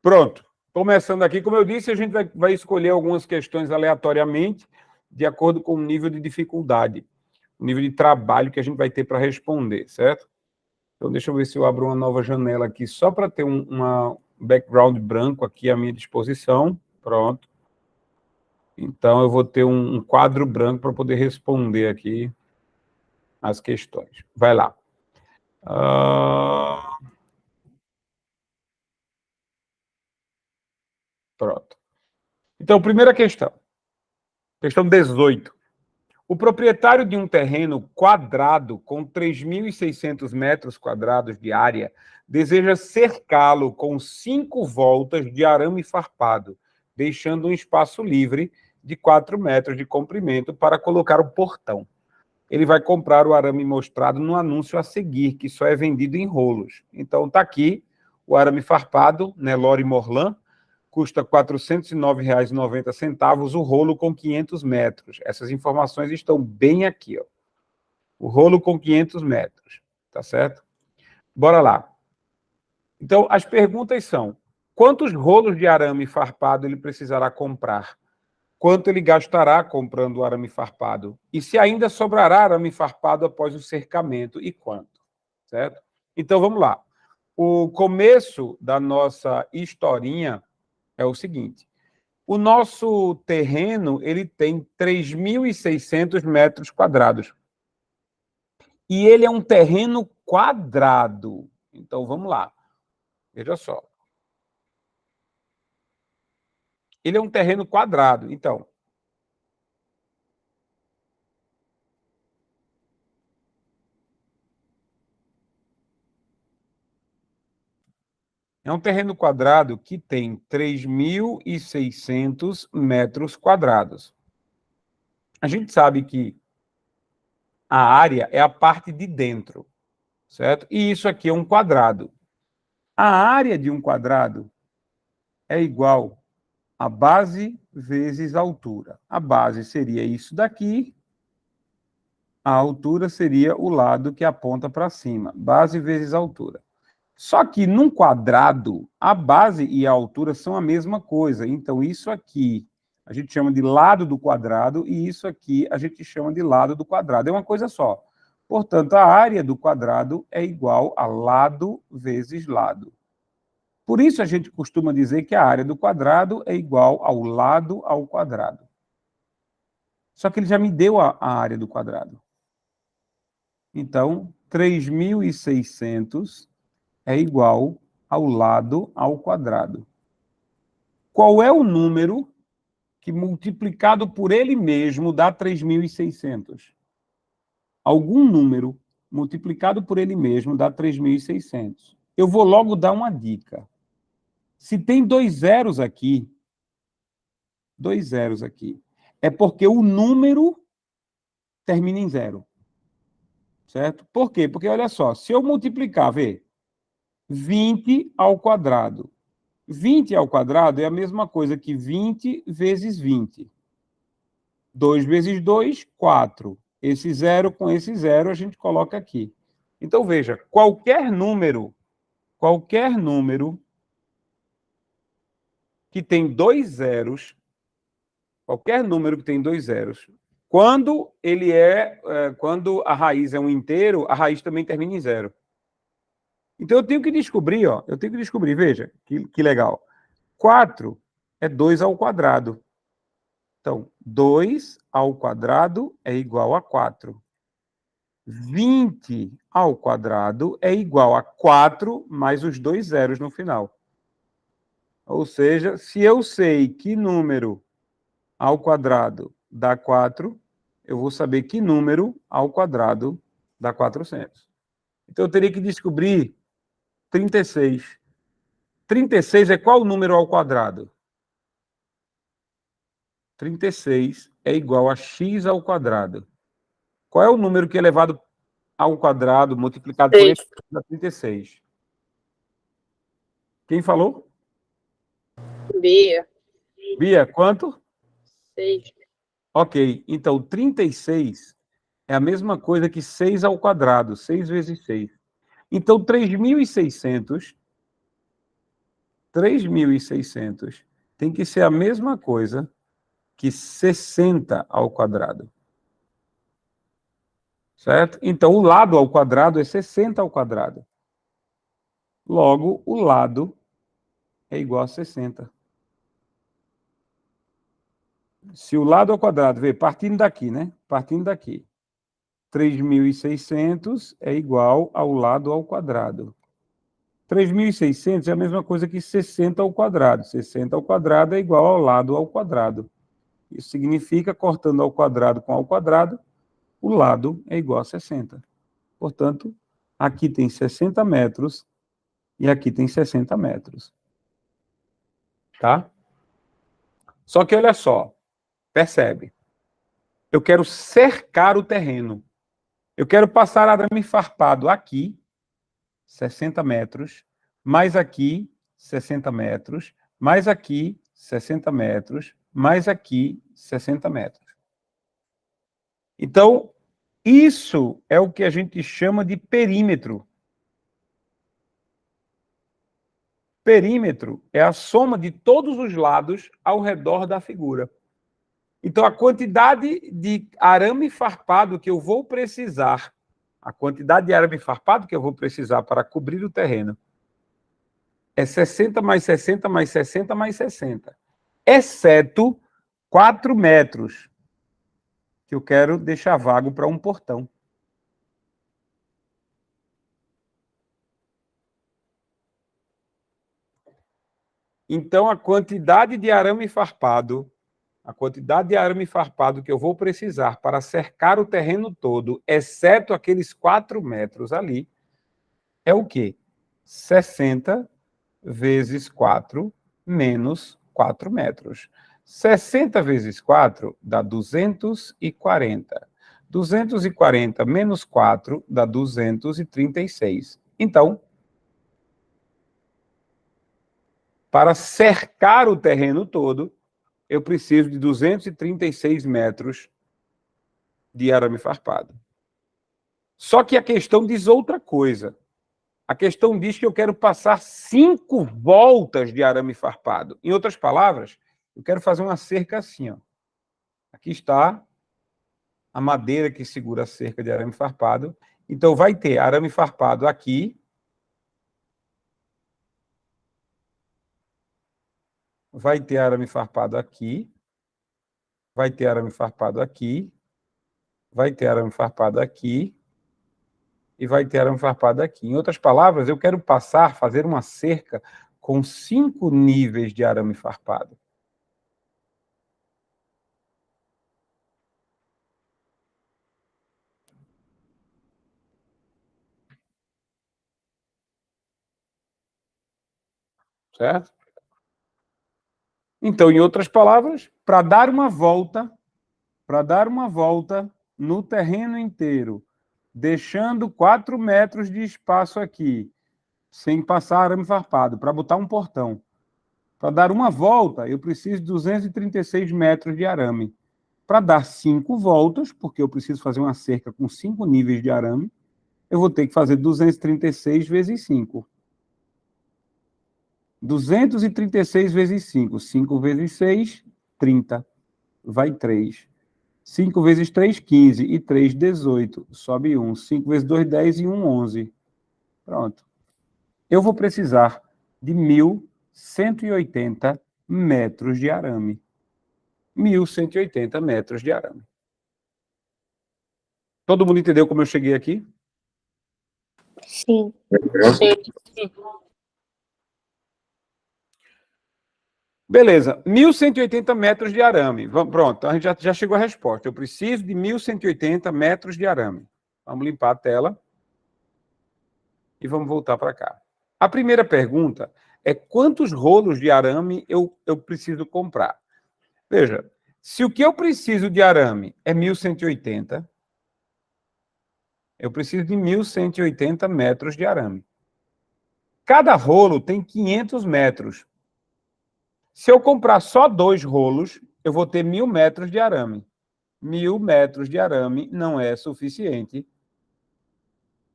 Pronto. Começando aqui, como eu disse, a gente vai escolher algumas questões aleatoriamente, de acordo com o nível de dificuldade, o nível de trabalho que a gente vai ter para responder, certo? Então, deixa eu ver se eu abro uma nova janela aqui, só para ter uma background branco aqui à minha disposição. Pronto. Então, eu vou ter um quadro branco para poder responder aqui as questões. Vai lá. Pronto. Então, primeira questão. Questão 18. O proprietário de um terreno quadrado com 3.600 metros quadrados de área deseja cercá-lo com 5 voltas de arame farpado, deixando um espaço livre de 4 metros de comprimento para colocar o portão. Ele vai comprar o arame mostrado no anúncio a seguir, que só é vendido em rolos. Então, está aqui o arame farpado, Nelore Morlan, custa R$ 409,90 o rolo com 500 metros. Essas informações estão bem aqui, ó. O rolo com 500 metros, tá certo? Bora lá. Então, as perguntas são: quantos rolos de arame farpado ele precisará comprar? Quanto ele gastará comprando o arame farpado? E se ainda sobrará arame farpado após o cercamento, e quanto? Certo? Então, vamos lá. O começo da nossa historinha é o seguinte: o nosso terreno ele tem 3.600 metros quadrados. E ele é um terreno quadrado. Então, vamos lá. Veja só. Ele é um terreno quadrado. Então, é um terreno quadrado que tem 3.600 metros quadrados. A gente sabe que a área é a parte de dentro, certo? E isso aqui é um quadrado. A área de um quadrado é igual a base vezes a altura. A base seria isso daqui, a altura seria o lado que aponta para cima. Base vezes altura. Só que num quadrado, a base e a altura são a mesma coisa. Então, isso aqui a gente chama de lado do quadrado e isso aqui a gente chama de lado do quadrado. É uma coisa só. Portanto, a área do quadrado é igual a lado vezes lado. Por isso, a gente costuma dizer que a área do quadrado é igual ao lado ao quadrado. Só que ele já me deu a área do quadrado. Então, 3.600 é igual ao lado ao quadrado. Qual é o número que, multiplicado por ele mesmo, dá 3.600? Algum número multiplicado por ele mesmo dá 3.600. Eu vou logo dar uma dica. Se tem 2 zeros aqui, é porque o número termina em 0. Certo? Por quê? Porque, olha só, se eu multiplicar, vê, 20 ao quadrado. 20 ao quadrado é a mesma coisa que 20 vezes 20. 2 vezes 2, 4. Esse zero com esse zero a gente coloca aqui. Então, veja, qualquer número que tem 2 zeros, quando quando a raiz é um inteiro, a raiz também termina em 0. Então, eu tenho que descobrir, veja, que legal. 4 é 2 ao quadrado. Então, 2 ao quadrado é igual a 4. 20 ao quadrado é igual a 4 mais os 2 zeros no final. Ou seja, se eu sei que número ao quadrado dá 4, eu vou saber que número ao quadrado dá 400. Então, eu teria que descobrir 36. 36 é qual número ao quadrado? 36 é igual a x ao quadrado. Qual é o número que é elevado ao quadrado multiplicado por ele? 36. Quem falou? Bia. Bia, quanto? 6. Ok, então 36 é a mesma coisa que 6 ao quadrado, 6 vezes 6. Então, 3.600 3.600 tem que ser a mesma coisa que 60 ao quadrado. Certo? Então, o lado ao quadrado é 60 ao quadrado. Logo, o lado é igual a 60. Se o lado ao quadrado, vê, partindo daqui, né? Partindo daqui. 3.600 é igual ao lado ao quadrado. 3.600 é a mesma coisa que 60 ao quadrado. 60 ao quadrado é igual ao lado ao quadrado. Isso significa, cortando ao quadrado com ao quadrado, o lado é igual a 60. Portanto, aqui tem 60 metros e aqui tem 60 metros. Tá? Só que olha só, percebe? Eu quero cercar o terreno. Eu quero passar arame farpado aqui, 60 metros, mais aqui, 60 metros, mais aqui, 60 metros, mais aqui, 60 metros. Então, isso é o que a gente chama de perímetro. Perímetro é a soma de todos os lados ao redor da figura. Então, a quantidade de arame farpado que eu vou precisar, para cobrir o terreno, é 60 mais 60 mais 60 mais 60, exceto 4 metros, que eu quero deixar vago para um portão. Então, a quantidade de arame farpado que eu vou precisar para cercar o terreno todo, exceto aqueles 4 metros ali, é o quê? 60 vezes 4 menos 4 metros. 60 vezes 4 dá 240. 240 menos 4 dá 236. Então, para cercar o terreno todo, eu preciso de 236 metros de arame farpado. Só que a questão diz outra coisa. A questão diz que eu quero passar 5 voltas de arame farpado. Em outras palavras, eu quero fazer uma cerca assim, ó. Aqui está a madeira que segura a cerca de arame farpado. Então, vai ter arame farpado aqui. Vai ter arame farpado aqui. Vai ter arame farpado aqui. Vai ter arame farpado aqui. E vai ter arame farpado aqui. Em outras palavras, eu quero fazer uma cerca com 5 níveis de arame farpado. Certo? Então, em outras palavras, para dar uma volta no terreno inteiro, deixando 4 metros de espaço aqui, sem passar arame farpado, para botar um portão. Para dar uma volta, eu preciso de 236 metros de arame. Para dar 5 voltas, porque eu preciso fazer uma cerca com 5 níveis de arame, eu vou ter que fazer 236 vezes 5. 236 vezes 5. 5 vezes 6, 30. Vai 3. 5 vezes 3, 15. E 3, 18. Sobe 1. 5 vezes 2, 10. E 1, 11. Pronto. Eu vou precisar de 1.180 metros de arame. 1.180 metros de arame. Todo mundo entendeu como eu cheguei aqui? Sim. Sim. Beleza, 1.180 metros de arame. Pronto, a gente já chegou à resposta. Eu preciso de 1.180 metros de arame. Vamos limpar a tela. E vamos voltar para cá. A primeira pergunta é quantos rolos de arame eu preciso comprar? Veja, se o que eu preciso de arame é 1.180, eu preciso de 1.180 metros de arame. Cada rolo tem 500 metros. Se eu comprar só 2 rolos, eu vou ter 1.000 metros de arame. 1.000 metros de arame não é suficiente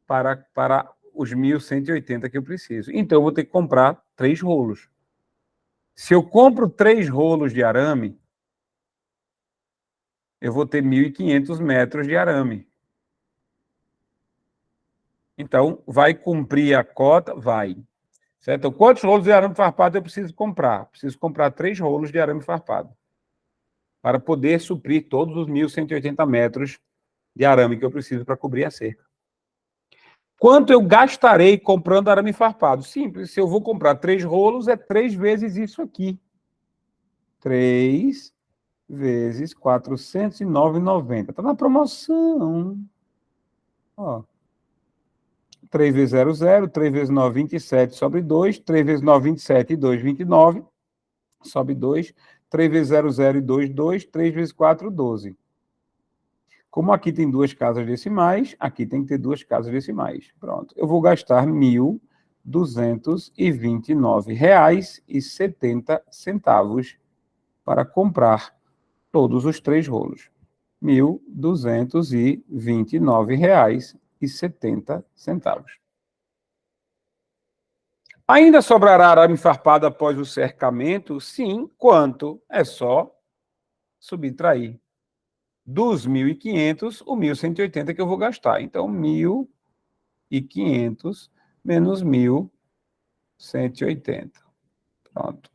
para os 1.180 que eu preciso. Então, eu vou ter que comprar 3 rolos. Se eu compro 3 rolos de arame, eu vou ter 1.500 metros de arame. Então, vai cumprir a cota? Vai. Certo? Então, quantos rolos de arame farpado eu preciso comprar? Preciso comprar 3 rolos de arame farpado para poder suprir todos os 1.180 metros de arame que eu preciso para cobrir a cerca. Quanto eu gastarei comprando arame farpado? Simples. Se eu vou comprar 3 rolos, é 3 vezes isso aqui. 3 vezes R$ 409,90. Está na promoção. Ó. 3 vezes 0, 0. 3 vezes 9, 27, sobre 2. 3 vezes 9, 27 e 2, 29. Sobe 2. 3 vezes 0, 0 e 2, 2. 3 vezes 4, 12. Como aqui tem 2 casas decimais, aqui tem que ter 2 casas decimais. Pronto. Eu vou gastar R$ 1.229,70 para comprar todos os 3 rolos. R$ 1.229,70. Ainda sobrará arame farpado após o cercamento? Sim. Quanto? É só subtrair dos 1.500, o 1.180 que eu vou gastar. Então, 1.500 menos 1.180. Pronto.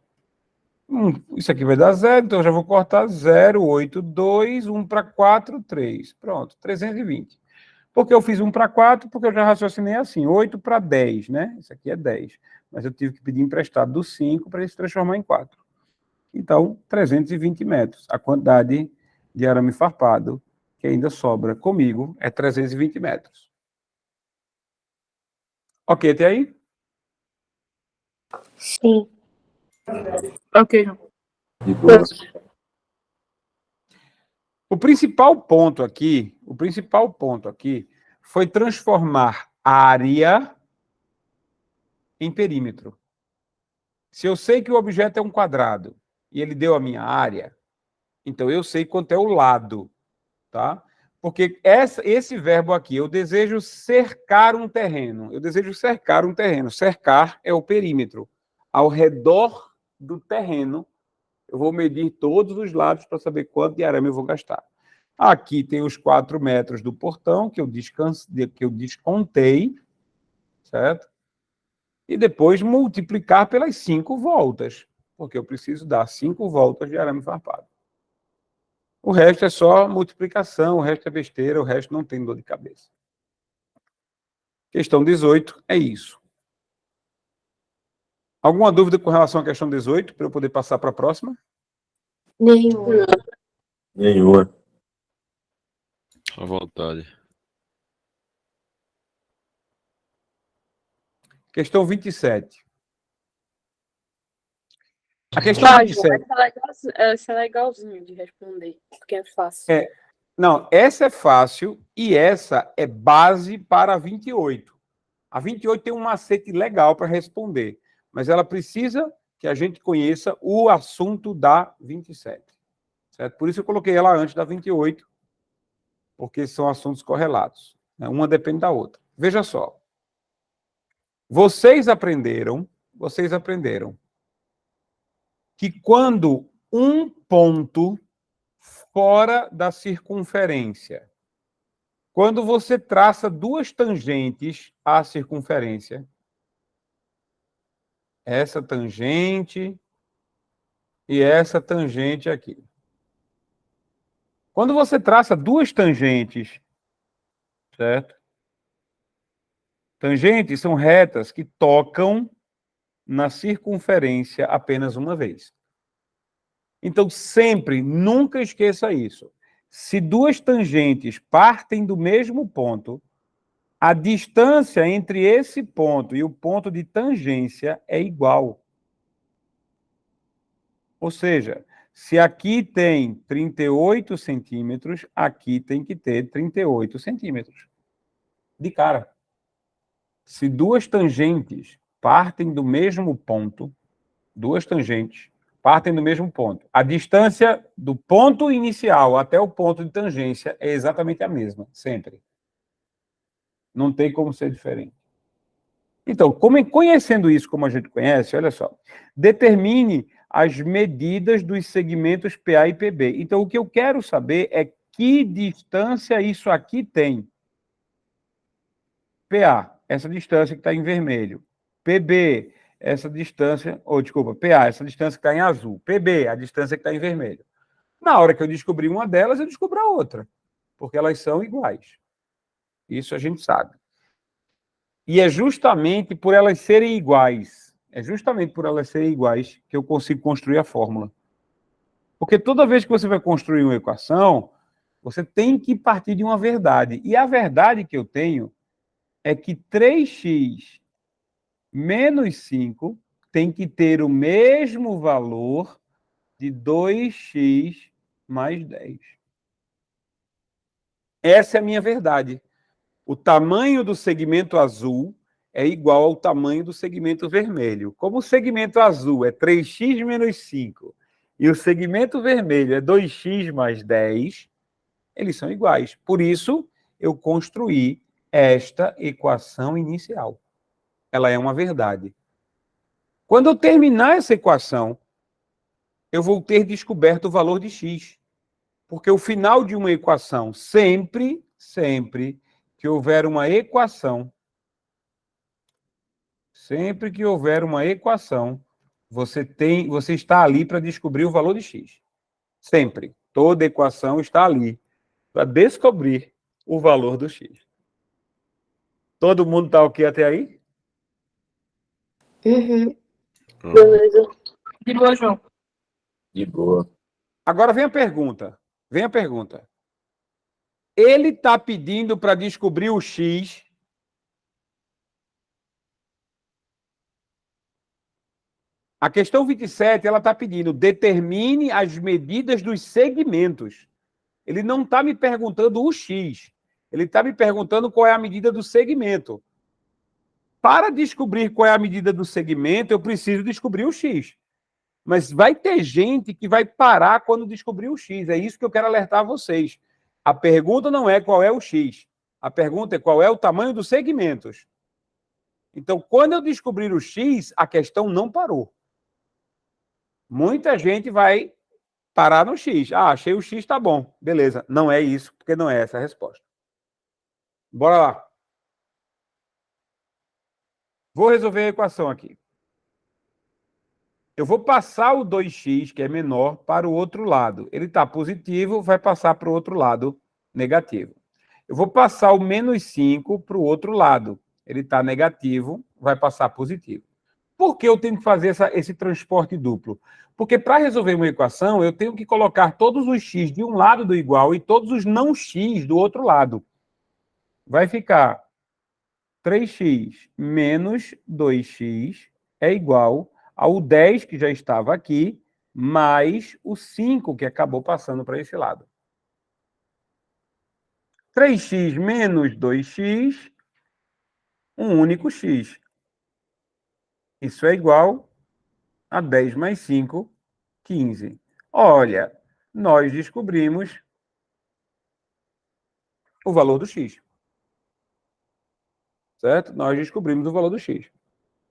Isso aqui vai dar 0, então eu já vou cortar 0, 8, 2, 1 para 4, 3. Pronto, 320. Por que eu fiz 1 para 4? Porque eu já raciocinei assim, 8 para 10, né? Isso aqui é 10. Mas eu tive que pedir emprestado do 5 para ele se transformar em 4. Então, 320 metros. A quantidade de arame farpado que ainda sobra comigo é 320 metros. Ok, até aí? Sim. Ok, João. De boa. O principal ponto aqui foi transformar área em perímetro. Se eu sei que o objeto é um quadrado e ele deu a minha área, então eu sei quanto é o lado, tá? Porque esse verbo aqui, eu desejo cercar um terreno. Eu desejo cercar um terreno. Cercar é o perímetro. Ao redor do terreno, eu vou medir todos os lados para saber quanto de arame eu vou gastar. Aqui tem os 4 metros do portão, que eu descontei, certo? E depois multiplicar pelas 5 voltas, porque eu preciso dar 5 voltas de arame farpado. O resto é só multiplicação, o resto é besteira, o resto não tem dor de cabeça. Questão 18 é isso. Alguma dúvida com relação à questão 18, para eu poder passar para a próxima? Nenhuma. Nenhuma. À vontade. Questão 27. A questão João, 27. essa é legalzinho de responder, porque é fácil. Não, essa é fácil e essa é base para a 28. A 28 tem um macete legal para responder, mas ela precisa que a gente conheça o assunto da 27. Certo? Por isso eu coloquei ela antes da 28, porque são assuntos correlatos. Né? Uma depende da outra. Veja só. Vocês aprenderam que quando um ponto fora da circunferência, quando você traça 2 tangentes à circunferência, essa tangente e essa tangente aqui. Quando você traça 2 tangentes, certo? Tangentes são retas que tocam na circunferência apenas uma vez. Então, sempre, nunca esqueça isso. Se 2 tangentes partem do mesmo ponto, a distância entre esse ponto e o ponto de tangência é igual. Ou seja, se aqui tem 38 centímetros, aqui tem que ter 38 centímetros. De cara. Se 2 tangentes partem do mesmo ponto, 2 tangentes partem do mesmo ponto. A distância do ponto inicial até o ponto de tangência é exatamente a mesma, sempre. Não tem como ser diferente. Então, conhecendo isso como a gente conhece, olha só, determine as medidas dos segmentos PA e PB. Então, o que eu quero saber é que distância isso aqui tem. PA, essa distância que está em vermelho. PB, essa distância, desculpa, PA, essa distância que está em azul. PB, a distância que está em vermelho. Na hora que eu descobrir uma delas, eu descubro a outra, porque elas são iguais. Isso a gente sabe. E é justamente por elas serem iguais, que eu consigo construir a fórmula. Porque toda vez que você vai construir uma equação, você tem que partir de uma verdade. E a verdade que eu tenho é que 3x menos 5 tem que ter o mesmo valor de 2x mais 10. Essa é a minha verdade. O tamanho do segmento azul é igual ao tamanho do segmento vermelho. Como o segmento azul é 3x menos 5 e o segmento vermelho é 2x mais 10, eles são iguais. Por isso, eu construí esta equação inicial. Ela é uma verdade. Quando eu terminar essa equação, eu vou ter descoberto o valor de x. Porque o final de uma equação, sempre que houver uma equação, você está ali para descobrir o valor de x. Sempre. Toda equação está ali para descobrir o valor do x. Todo mundo está ok até aí? Uhum. Beleza. De boa, João. De boa. Agora vem a pergunta. Ele está pedindo para descobrir o x. A questão 27, ela está pedindo, determine as medidas dos segmentos. Ele não está me perguntando o x. Ele está me perguntando qual é a medida do segmento. Para descobrir qual é a medida do segmento, eu preciso descobrir o x. Mas vai ter gente que vai parar quando descobrir o x. É isso que eu quero alertar vocês. A pergunta não é qual é o x. A pergunta é qual é o tamanho dos segmentos. Então, quando eu descobrir o x, a questão não parou. Muita gente vai parar no x. Ah, achei o x, tá bom. Beleza. Não é isso, porque não é essa a resposta. Bora lá. Vou resolver a equação aqui. Eu vou passar o 2x, que é menor, para o outro lado. Ele está positivo, vai passar para o outro lado negativo. Eu vou passar o menos 5 para o outro lado. Ele está negativo, vai passar positivo. Por que eu tenho que fazer esse transporte duplo? Porque para resolver uma equação, eu tenho que colocar todos os x de um lado do igual e todos os não x do outro lado. Vai ficar 3x menos 2x é igual ao 10, que já estava aqui, mais o 5, que acabou passando para esse lado. 3x menos 2x, um único x. Isso é igual a 10 mais 5, 15. Olha, nós descobrimos o valor do x. Certo? Nós descobrimos o valor do x.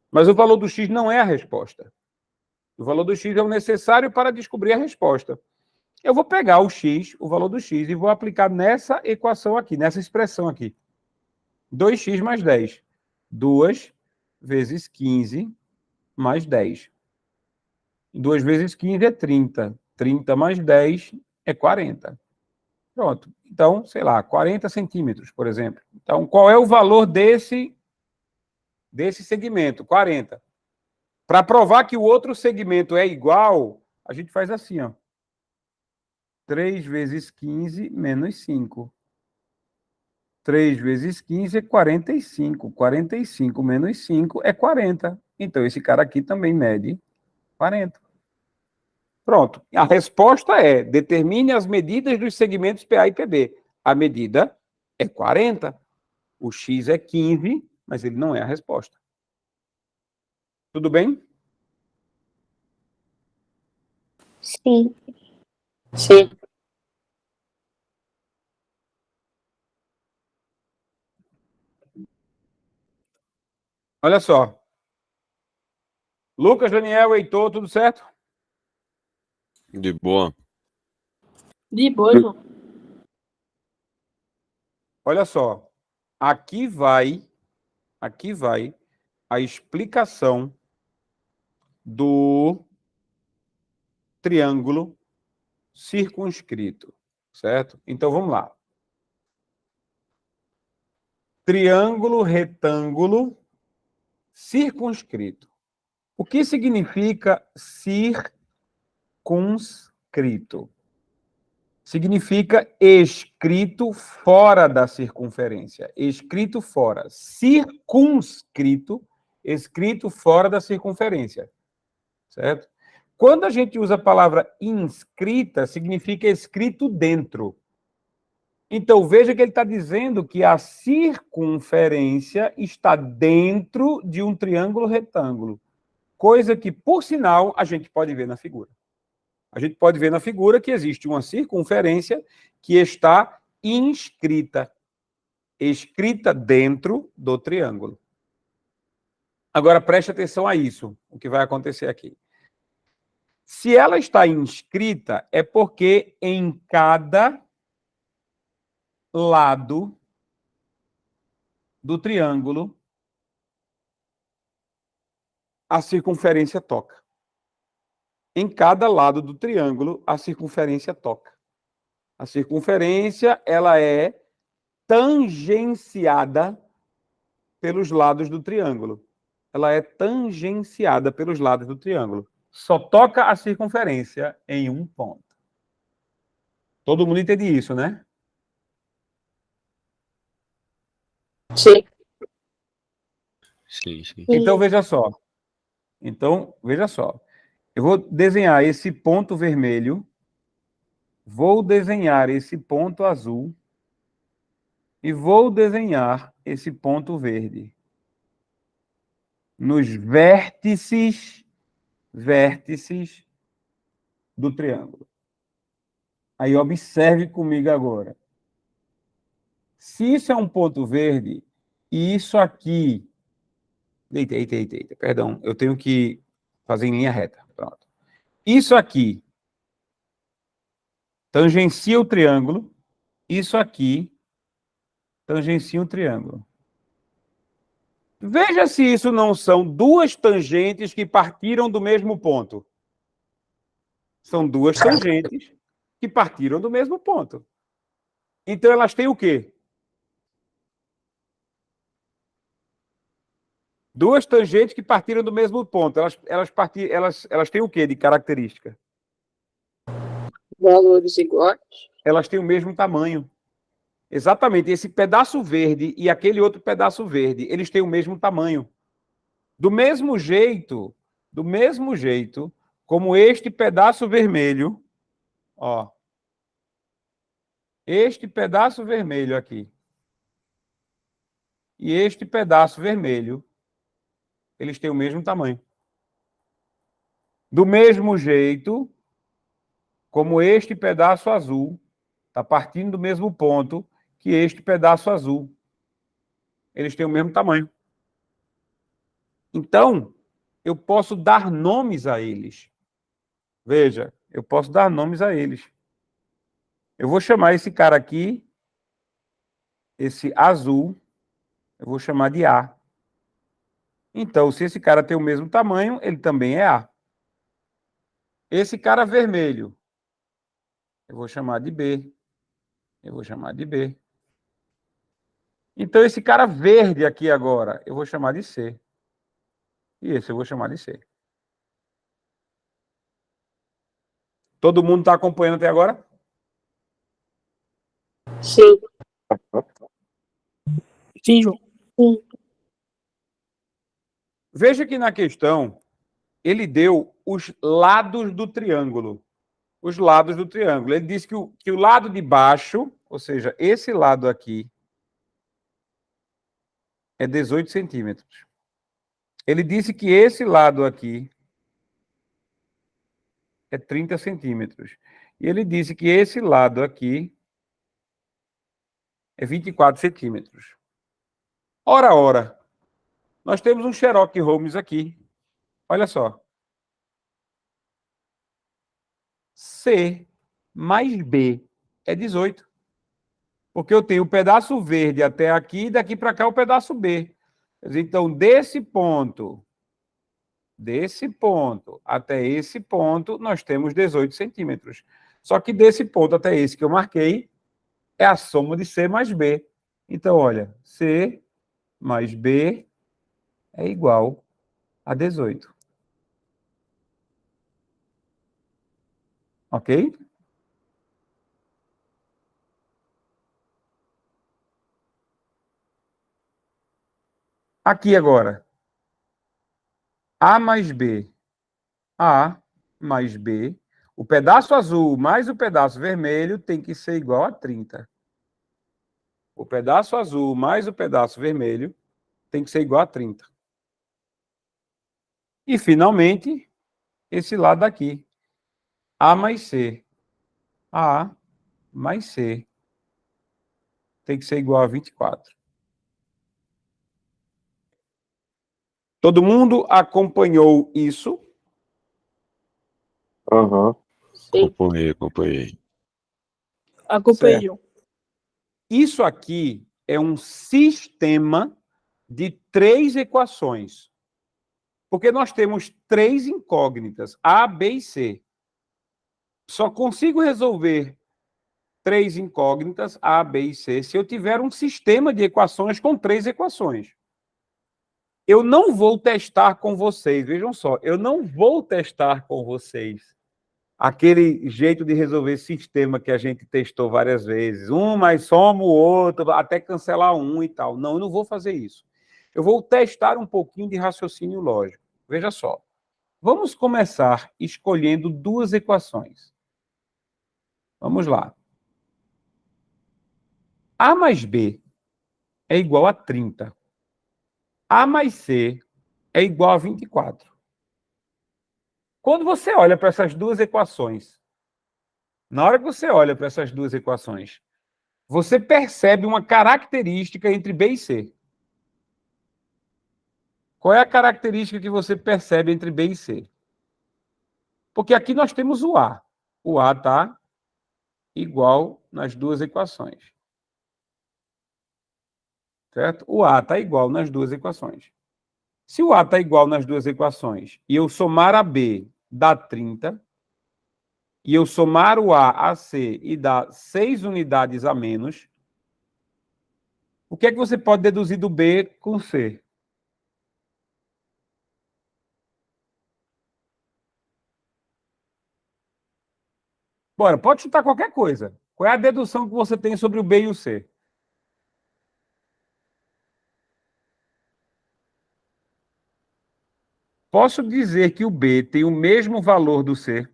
Mas o valor do x não é a resposta. O valor do x é o necessário para descobrir a resposta. Eu vou pegar o x, o valor do x, e vou aplicar nessa equação aqui, nessa expressão aqui. 2x mais 10. 2 vezes 15 mais 10. 2 vezes 15 é 30. 30 mais 10 é 40. Pronto. Então, sei lá, 40 centímetros, por exemplo. Então, qual é o valor desse segmento? 40. Para provar que o outro segmento é igual, a gente faz assim, ó. 3 vezes 15 menos 5. 3 vezes 15 é 45. 45 menos 5 é 40. Então, esse cara aqui também mede 40. Pronto. A resposta é, determine as medidas dos segmentos PA e PB. A medida é 40. O X é 15, mas ele não é a resposta. Tudo bem? Sim. Sim. Olha só. Lucas, Daniel, Heitor, tudo certo? De boa. De boa, João. Olha só. Aqui vai a explicação do triângulo circunscrito, certo? Então, vamos lá. Triângulo retângulo circunscrito. O que significa circunscrito? Significa escrito fora da circunferência. Escrito fora. Circunscrito, escrito fora da circunferência. Certo? Quando a gente usa a palavra inscrita, significa escrito dentro. Então, veja que ele está dizendo que a circunferência está dentro de um triângulo retângulo. Coisa que, por sinal, a gente pode ver na figura. A gente pode ver na figura que existe uma circunferência que está inscrita, escrita dentro do triângulo. Agora, preste atenção a isso, o que vai acontecer aqui. Se ela está inscrita, é porque em cada lado do triângulo a circunferência toca. Em cada lado do triângulo, a circunferência toca. A circunferência, ela é tangenciada pelos lados do triângulo. Ela é tangenciada pelos lados do triângulo. Só toca a circunferência em um ponto. Todo mundo entende isso, né? Sim. Sim, sim. Então, veja só. Eu vou desenhar esse ponto vermelho, vou desenhar esse ponto azul e vou desenhar esse ponto verde. Nos vértices do triângulo. Aí observe comigo agora. Se isso é um ponto verde, e isso aqui... Eita. Perdão, eu tenho que fazer em linha reta. Pronto. Isso aqui tangencia o triângulo. Isso aqui tangencia o triângulo. Veja se isso não são duas tangentes que partiram do mesmo ponto. São duas tangentes que partiram do mesmo ponto. Então, elas têm o quê? Duas tangentes que partiram do mesmo ponto. Elas têm o quê de característica? Valores iguais. Elas têm o mesmo tamanho. Exatamente. Esse pedaço verde e aquele outro pedaço verde, eles têm o mesmo tamanho. Do mesmo jeito como este pedaço vermelho, ó. Este pedaço vermelho aqui e este pedaço vermelho, eles têm o mesmo tamanho. Do mesmo jeito como este pedaço azul está partindo do mesmo ponto que este pedaço azul. Eles têm o mesmo tamanho. Então, eu posso dar nomes a eles. Veja, eu posso dar nomes a eles. Eu vou chamar esse cara aqui, esse azul, eu vou chamar de A. Então, se esse cara tem o mesmo tamanho, ele também é A. Esse cara vermelho, eu vou chamar de B. Eu vou chamar de B. Então, esse cara verde aqui agora, eu vou chamar de C. E esse eu vou chamar de C. Todo mundo está acompanhando até agora? Sim. Sim, João. Veja que na questão, ele deu os lados do triângulo. Os lados do triângulo. Ele disse que o lado de baixo, ou seja, esse lado aqui, é 18 centímetros. Ele disse que esse lado aqui é 30 centímetros. E ele disse que esse lado aqui é 24 centímetros. Ora, nós temos um Sherlock Holmes aqui. Olha só. C mais B é 18. Porque eu tenho o pedaço verde até aqui, e daqui para cá o pedaço B. Então, desse ponto até esse ponto, nós temos 18 centímetros. Só que desse ponto até esse que eu marquei, é a soma de C mais B. Então, olha, C mais B é igual a 18. Ok? Aqui agora. A mais B. A mais B. O pedaço azul mais o pedaço vermelho tem que ser igual a 30. O pedaço azul mais o pedaço vermelho tem que ser igual a 30. E, finalmente, esse lado aqui. A mais C. A mais C tem que ser igual a 24. Todo mundo acompanhou isso? Aham. Sim. Acompanhei. Acompanhou. Isso aqui é um sistema de 3 equações. Porque nós temos 3 incógnitas, A, B e C. Só consigo resolver 3 incógnitas, A, B e C, se eu tiver um sistema de equações com 3 equações. Eu não vou testar com vocês, vejam só, eu não vou testar com vocês aquele jeito de resolver sistema que a gente testou várias vezes. Um mais soma o outro, até cancelar um e tal. Não, eu não vou fazer isso. Eu vou testar um pouquinho de raciocínio lógico. Veja só. Vamos começar escolhendo 2 equações. Vamos lá. A mais B é igual a 30. A mais C é igual a 24. Quando você olha para essas 2 equações, na hora que você olha para essas 2 equações, você percebe uma característica entre B e C. Qual é a característica que você percebe entre B e C? Porque aqui nós temos o A. O A está igual nas 2 equações. Certo? O A está igual nas 2 equações. Se o A está igual nas 2 equações e eu somar a B dá 30, e eu somar o A a C e dá 6 unidades a menos, o que é que você pode deduzir do B com C? Bora, pode chutar qualquer coisa. Qual é a dedução que você tem sobre o B e o C? Posso dizer que o B tem o mesmo valor do C?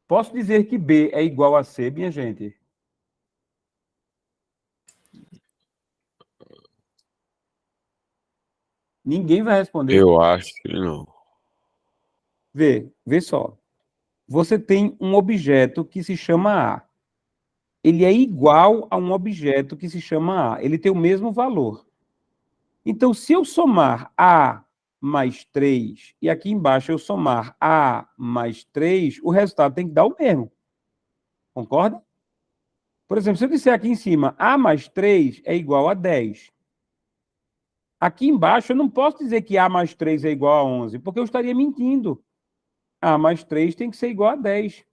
Posso dizer que B é igual a C, minha gente? Ninguém vai responder. Eu acho que não. Vê só. Você tem um objeto que se chama A. Ele é igual a um objeto que se chama A. Ele tem o mesmo valor. Então, se eu somar A mais 3, e aqui embaixo eu somar A mais 3, o resultado tem que dar o mesmo. Concorda? Por exemplo, se eu disser aqui em cima A mais 3 é igual a 10. Aqui embaixo eu não posso dizer que A mais 3 é igual a 11, porque eu estaria mentindo. A mais 3 tem que ser igual a 10.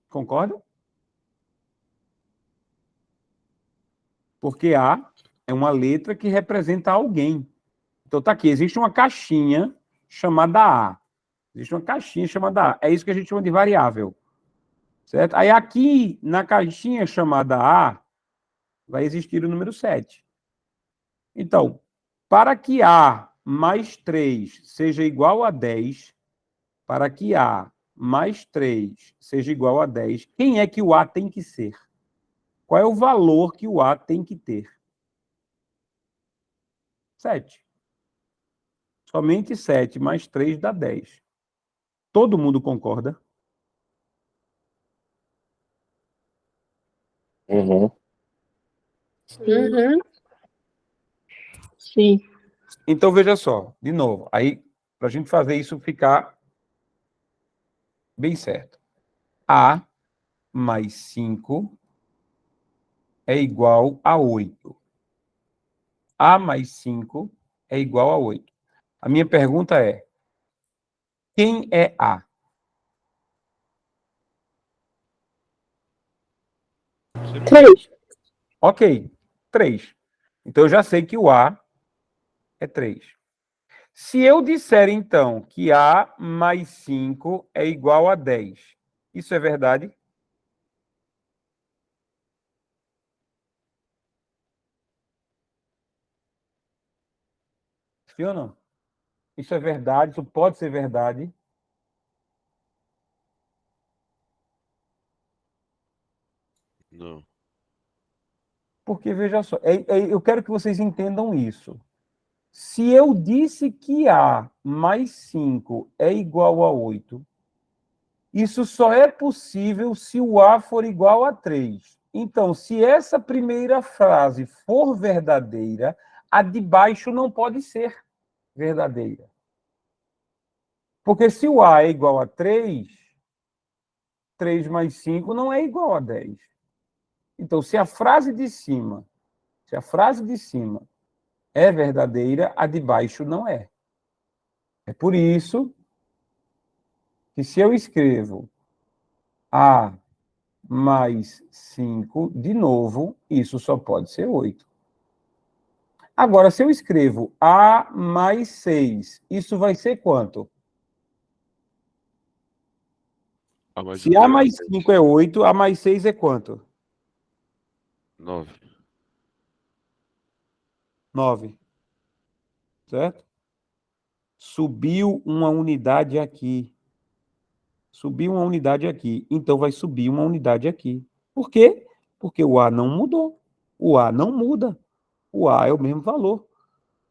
Concorda? Porque A é uma letra que representa alguém. Então tá aqui, existe uma caixinha chamada A. Existe uma caixinha chamada A. É isso que a gente chama de variável. Certo? Aí aqui, na caixinha chamada A, vai existir o número 7. Então, para que A mais 3 seja igual a 10, para que A mais 3 seja igual a 10, quem é que o A tem que ser? Qual é o valor que o A tem que ter? 7. Somente 7 mais 3 dá 10. Todo mundo concorda? Uhum. Uhum. Sim. Então, veja só, de novo, aí, para a gente fazer isso ficar bem certo. A mais 5 é igual a 8. A mais 5 é igual a 8. A minha pergunta é, quem é A? Três. Ok, 3. Então, eu já sei que o A é 3. Se eu disser, então, que A mais 5 é igual a 10, isso é verdade? Sim ou não? Isso é verdade? Isso pode ser verdade? Não. Porque, veja só, eu quero que vocês entendam isso. Se eu disse que A mais 5 é igual a 8, isso só é possível se o A for igual a 3. Então, se essa primeira frase for verdadeira, a de baixo não pode ser verdadeira. Porque se o A é igual a 3, 3 mais 5 não é igual a 10. Então, se a frase de cima é verdadeira, a de baixo não é. É por isso que se eu escrevo A mais 5, de novo, isso só pode ser 8. Agora, se eu escrevo A mais 6, isso vai ser quanto? A mais Se A mais 5 é 8, A mais 6 é quanto? 9. 9. Certo? Subiu uma unidade aqui. Subiu uma unidade aqui. Então, vai subir uma unidade aqui. Por quê? Porque o A não mudou. O A não muda. O A é o mesmo valor.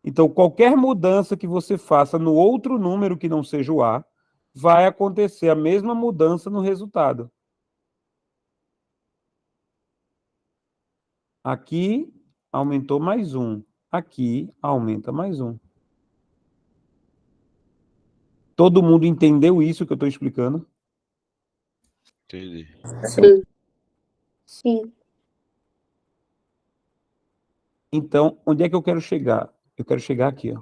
Então, qualquer mudança que você faça no outro número que não seja o A, vai acontecer a mesma mudança no resultado. Aqui aumentou mais 1. Aqui aumenta mais 1. Todo mundo entendeu isso que eu estou explicando? Entendi. Sim. Sim. Então, onde é que eu quero chegar? Eu quero chegar aqui, ó.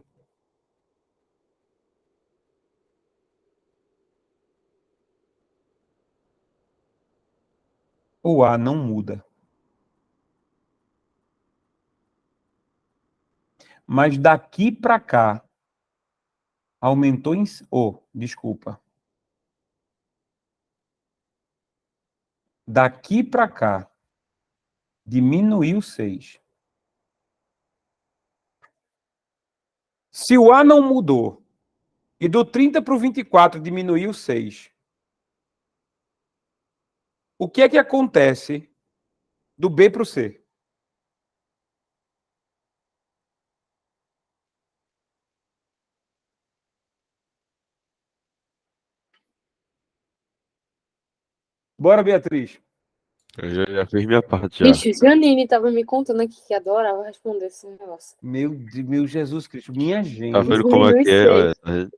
O A não muda. Mas daqui para cá, aumentou em... Oh, desculpa. Daqui para cá, diminuiu 6. Se o A não mudou, e do 30 para o 24 diminuiu 6, o que é que acontece do B para o C? Bora, Beatriz. Eu já fiz minha parte já. Bicho, Janine tava me contando aqui que adorava responder esse negócio. Meu Jesus Cristo, minha Tá gente. vendo como é que é? Olha, tá vendo?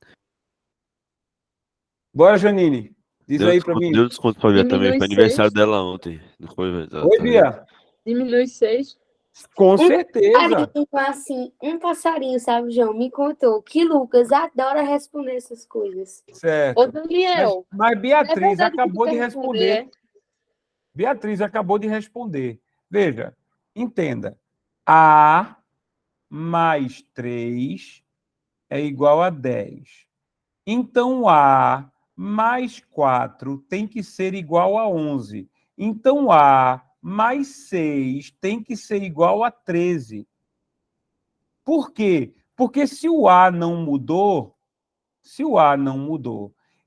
Bora, Janine. Diz aí para mim. Deu desconto pra Bia também. Diminui Foi aniversário 6. dela ontem. Não foi, velho? Oi, Tá vendo? Bia. Diminui 6. Com certeza. Assim, um passarinho, sabe, João, me contou que Lucas adora responder essas coisas. Ô, Certo. Daniel, Mas é Beatriz verdade que tu acabou quer de responder, responder. Beatriz acabou de responder. Veja, entenda. A mais 3 é igual a 10. Então, A mais 4 tem que ser igual a 11. Então, A mais 6 tem que ser igual a 13. Por quê? Porque se o A não mudou,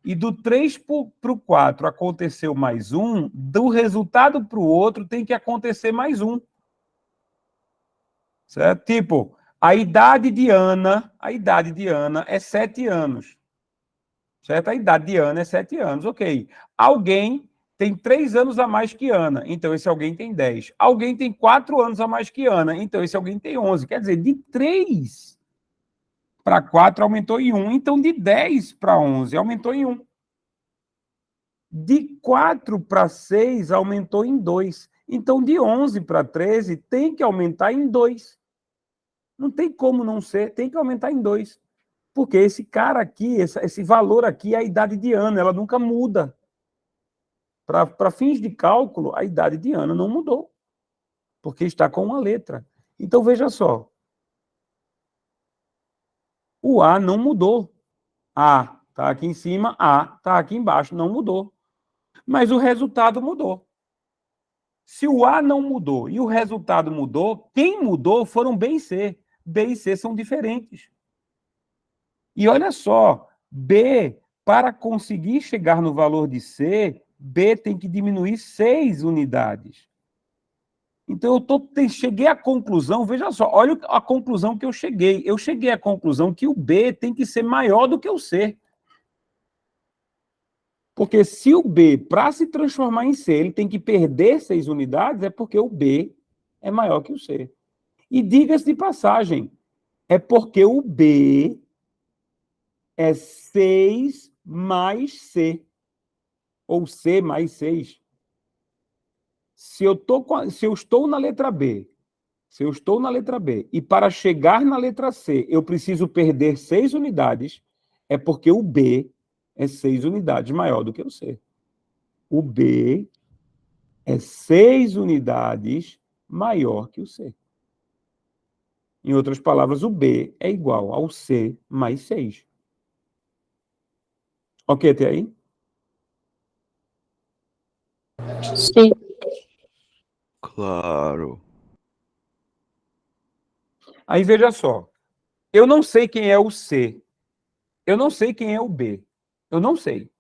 e do 3 para o 4 aconteceu mais 1, do resultado para o outro tem que acontecer mais 1. Certo? Tipo, a idade de Ana é 7 anos. Certo? A idade de Ana é 7 anos, ok. Alguém tem 3 anos a mais que Ana, então esse alguém tem 10. Alguém tem 4 anos a mais que Ana, então esse alguém tem 11. Quer dizer, de 3 para 4 aumentou em 1. Então, de 10 para 11 aumentou em 1. De 4 para 6 aumentou em 2. Então, de 11 para 13 tem que aumentar em 2. Não tem como não ser, tem que aumentar em 2. Porque esse cara aqui, esse valor aqui é a idade de ano, ela nunca muda. Para fins de cálculo, a idade de ano não mudou, porque está com uma letra. Então, veja só. O A não mudou. A está aqui em cima, A está aqui embaixo, não mudou. Mas o resultado mudou. Se o A não mudou e o resultado mudou, quem mudou foram B e C. B e C são diferentes. E olha só, B, para conseguir chegar no valor de C, B tem que diminuir 6 unidades. Então, cheguei à conclusão, veja só, olha a conclusão que eu cheguei. Eu cheguei à conclusão que o B tem que ser maior do que o C. Porque se o B, para se transformar em C, ele tem que perder 6 unidades, é porque o B é maior que o C. E diga-se de passagem, é porque o B é 6 mais C, ou C mais 6. Se eu estou na letra B, e para chegar na letra C eu preciso perder 6 unidades, é porque o B é 6 unidades maior do que o C. O B é 6 unidades maior que o C. Em outras palavras, o B é igual ao C mais 6. Ok até aí? Sim. Claro. Aí veja só. Eu não sei quem é o C. Eu não sei quem é o B. Eu não sei.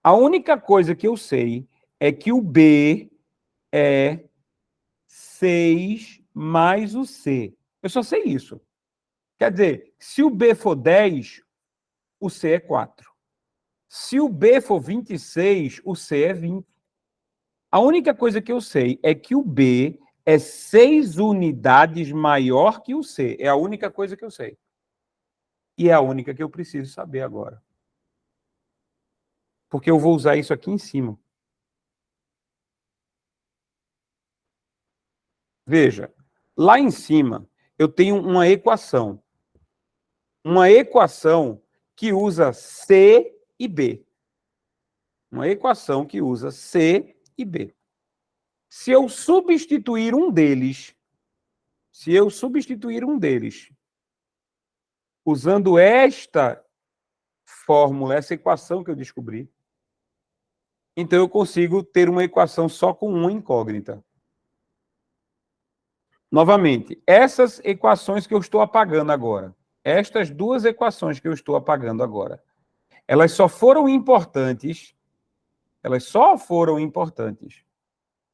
A única coisa que eu sei é que o B é 6 mais o C. Eu só sei isso. Quer dizer, se o B for 10, o C é 4. Se o B for 26, o C é 20. A única coisa que eu sei é que o B é 6 unidades maior que o C. É a única coisa que eu sei. E é a única que eu preciso saber agora. Porque eu vou usar isso aqui em cima. Veja, lá em cima eu tenho uma equação. Uma equação que usa C e B. Uma equação que usa C e B. Se eu substituir um deles, usando esta fórmula, essa equação que eu descobri, então eu consigo ter uma equação só com uma incógnita. Novamente, essas equações que eu estou apagando agora, estas duas equações que eu estou apagando agora, elas só foram importantes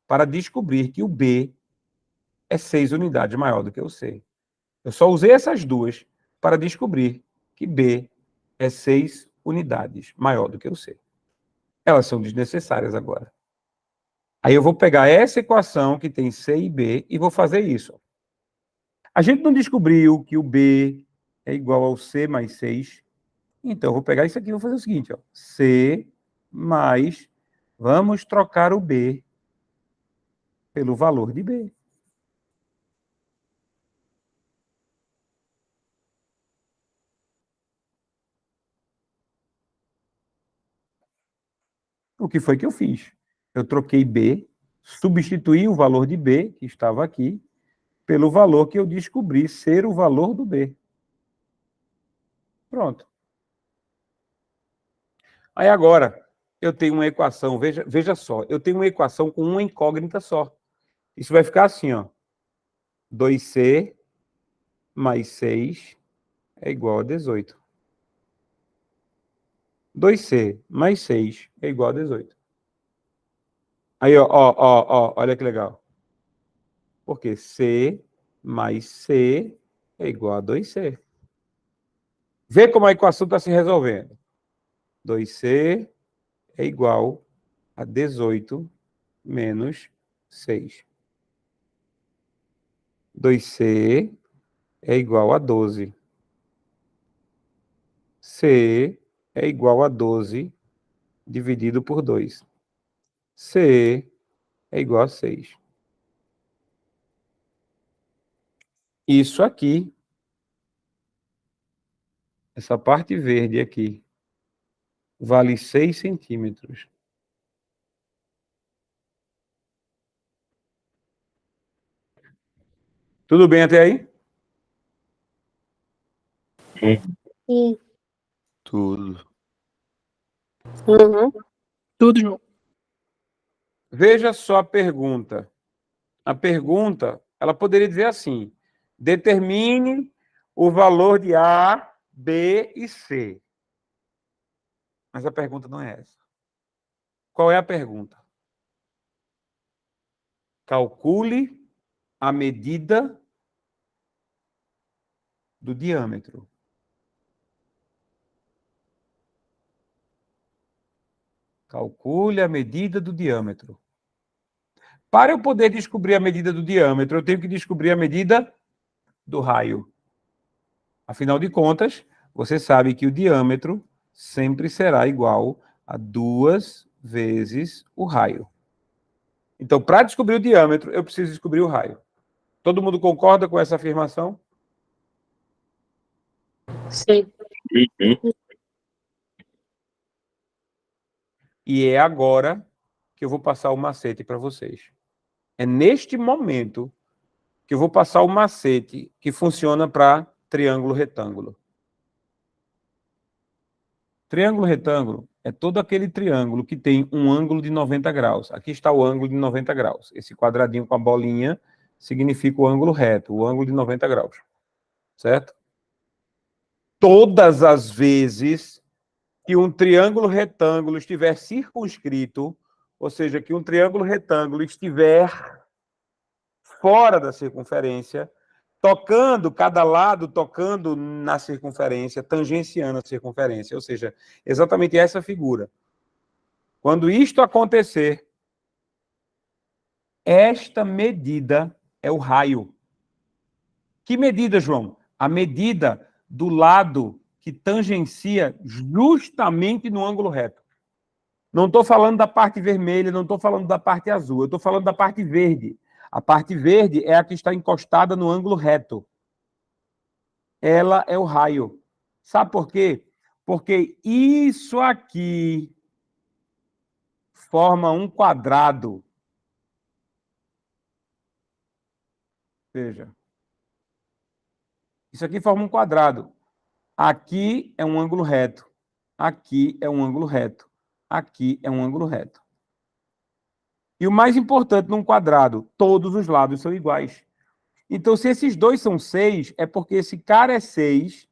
para descobrir que o B é 6 unidades maior do que o C. Eu só usei essas duas para descobrir que B é 6 unidades maior do que o C. Elas são desnecessárias agora. Aí eu vou pegar essa equação que tem C e B e vou fazer isso. A gente não descobriu que o B é igual ao C mais 6. Então, eu vou pegar isso aqui e vou fazer o seguinte, ó. C mais... Vamos trocar o B pelo valor de B. O que foi que eu fiz? Eu troquei B, substituí o valor de B, que estava aqui, pelo valor que eu descobri ser o valor do B. Pronto. Aí agora, eu tenho uma equação, veja só, eu tenho uma equação com uma incógnita só. Isso vai ficar assim, ó. 2C mais 6 é igual a 18. 2C mais 6 é igual a 18. Aí, olha que legal. Porque C mais C é igual a 2C. Vê como a equação está se resolvendo. 2C é igual a 18 menos 6. 2C é igual a 12. C é igual a 12 dividido por 2. C é igual a 6. Isso aqui, essa parte verde aqui, vale 6 centímetros. Tudo bem até aí? Sim. Tudo. Uhum. Tudo, João. Veja só a pergunta. A pergunta, ela poderia dizer assim: determine o valor de A, B e C. Mas a pergunta não é essa. Qual é a pergunta? Calcule a medida do diâmetro. Calcule a medida do diâmetro. Para eu poder descobrir a medida do diâmetro, eu tenho que descobrir a medida do raio. Afinal de contas, você sabe que o diâmetro sempre será igual a 2 vezes o raio. Então, para descobrir o diâmetro, eu preciso descobrir o raio. Todo mundo concorda com essa afirmação? Sim. E é agora que eu vou passar o macete para vocês. É neste momento que eu vou passar o macete que funciona para triângulo retângulo. Triângulo retângulo é todo aquele triângulo que tem um ângulo de 90 graus. Aqui está o ângulo de 90 graus. Esse quadradinho com a bolinha significa o ângulo reto, o ângulo de 90 graus. Certo? Todas as vezes que um triângulo retângulo estiver circunscrito, ou seja, que um triângulo retângulo estiver fora da circunferência, tocando cada lado, tocando na circunferência, tangenciando a circunferência, ou seja, exatamente essa figura. Quando isto acontecer, esta medida é o raio. Que medida, João? A medida do lado que tangencia justamente no ângulo reto. Não estou falando da parte vermelha, não estou falando da parte azul, eu estou falando da parte verde. A parte verde é a que está encostada no ângulo reto. Ela é o raio. Sabe por quê? Porque isso aqui forma um quadrado. Veja. Isso aqui forma um quadrado. Aqui é um ângulo reto. Aqui é um ângulo reto. Aqui é um ângulo reto. E o mais importante num quadrado, todos os lados são iguais. Então, se esses dois são 6, é porque esse cara é 6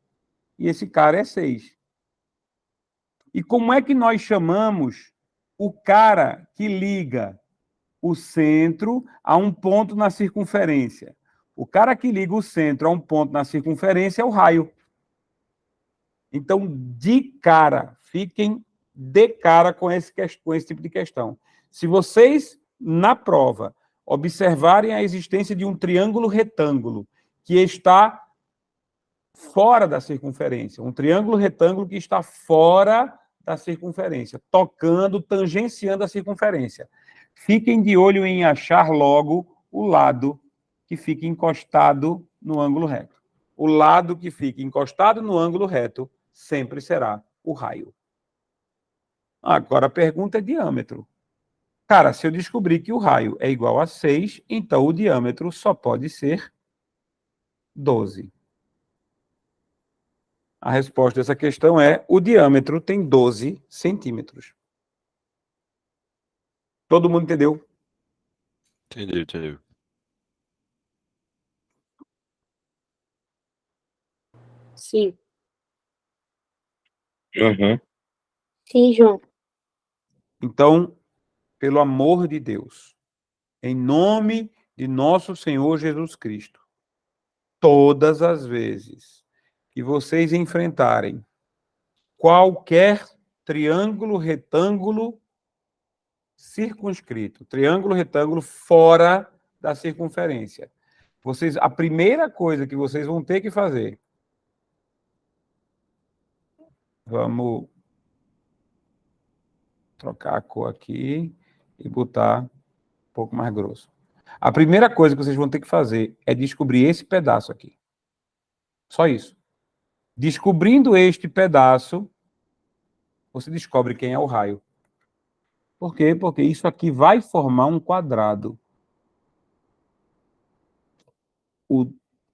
e esse cara é 6. E como é que nós chamamos o cara que liga o centro a um ponto na circunferência? O cara que liga o centro a um ponto na circunferência é o raio. Então, de cara, fiquem de cara com esse tipo de questão. Se vocês, na prova, observarem a existência de um triângulo retângulo que está fora da circunferência, um triângulo retângulo que está fora da circunferência, tocando, tangenciando a circunferência. Fiquem de olho em achar logo o lado que fica encostado no ângulo reto. O lado que fica encostado no ângulo reto sempre será o raio. Agora a pergunta é diâmetro. Cara, se eu descobrir que o raio é igual a 6, então o diâmetro só pode ser 12. A resposta dessa questão é: o diâmetro tem 12 centímetros. Todo mundo entendeu? Entendeu. Sim. Sim, João. Então, pelo amor de Deus, em nome de nosso Senhor Jesus Cristo, todas as vezes que vocês enfrentarem qualquer triângulo, retângulo circunscrito, triângulo, retângulo fora da circunferência, a primeira coisa que vocês vão ter que fazer, Vamos trocar a cor aqui e botar um pouco mais grosso. A primeira coisa que vocês vão ter que fazer é descobrir esse pedaço aqui. Só isso. Descobrindo este pedaço, você descobre quem é o raio. Por quê? Porque isso aqui vai formar um quadrado.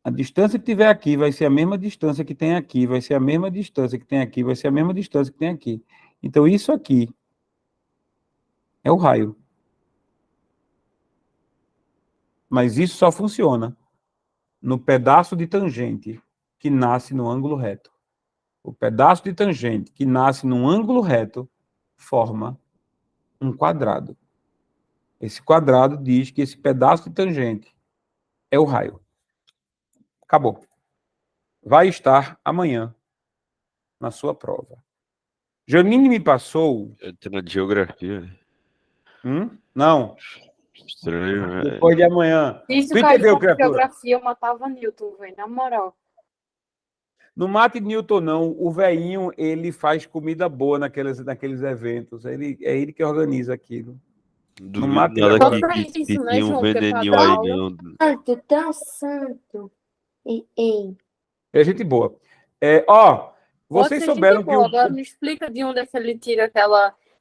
A distância que tiver aqui vai ser a mesma distância que tem aqui, vai ser a mesma distância que tem aqui, vai ser a mesma distância que tem aqui. Então, isso aqui é o raio. Mas isso só funciona no pedaço de tangente que nasce no ângulo reto. O pedaço de tangente que nasce num ângulo reto forma um quadrado. Esse quadrado diz que esse pedaço de tangente é o raio. Acabou. Vai estar amanhã na sua prova. Janine me passou... Entra na geografia. Não. Estranho, né? Depois de amanhã. Isso, Tu cara, entendeu, de criatura? geografia eu matava Newton, velho, na moral. Não mate Newton, não. O velhinho, ele faz comida boa naqueles eventos. É ele que organiza aquilo. Não mata duvido nada Só ele pra que isso, né, tem um João? Porque pra veneninho dar aí, aula... não. Santo, tão santo. Ei. É gente boa. Pode Vocês ser souberam gente que boa. Agora me explica de onde é que ele tira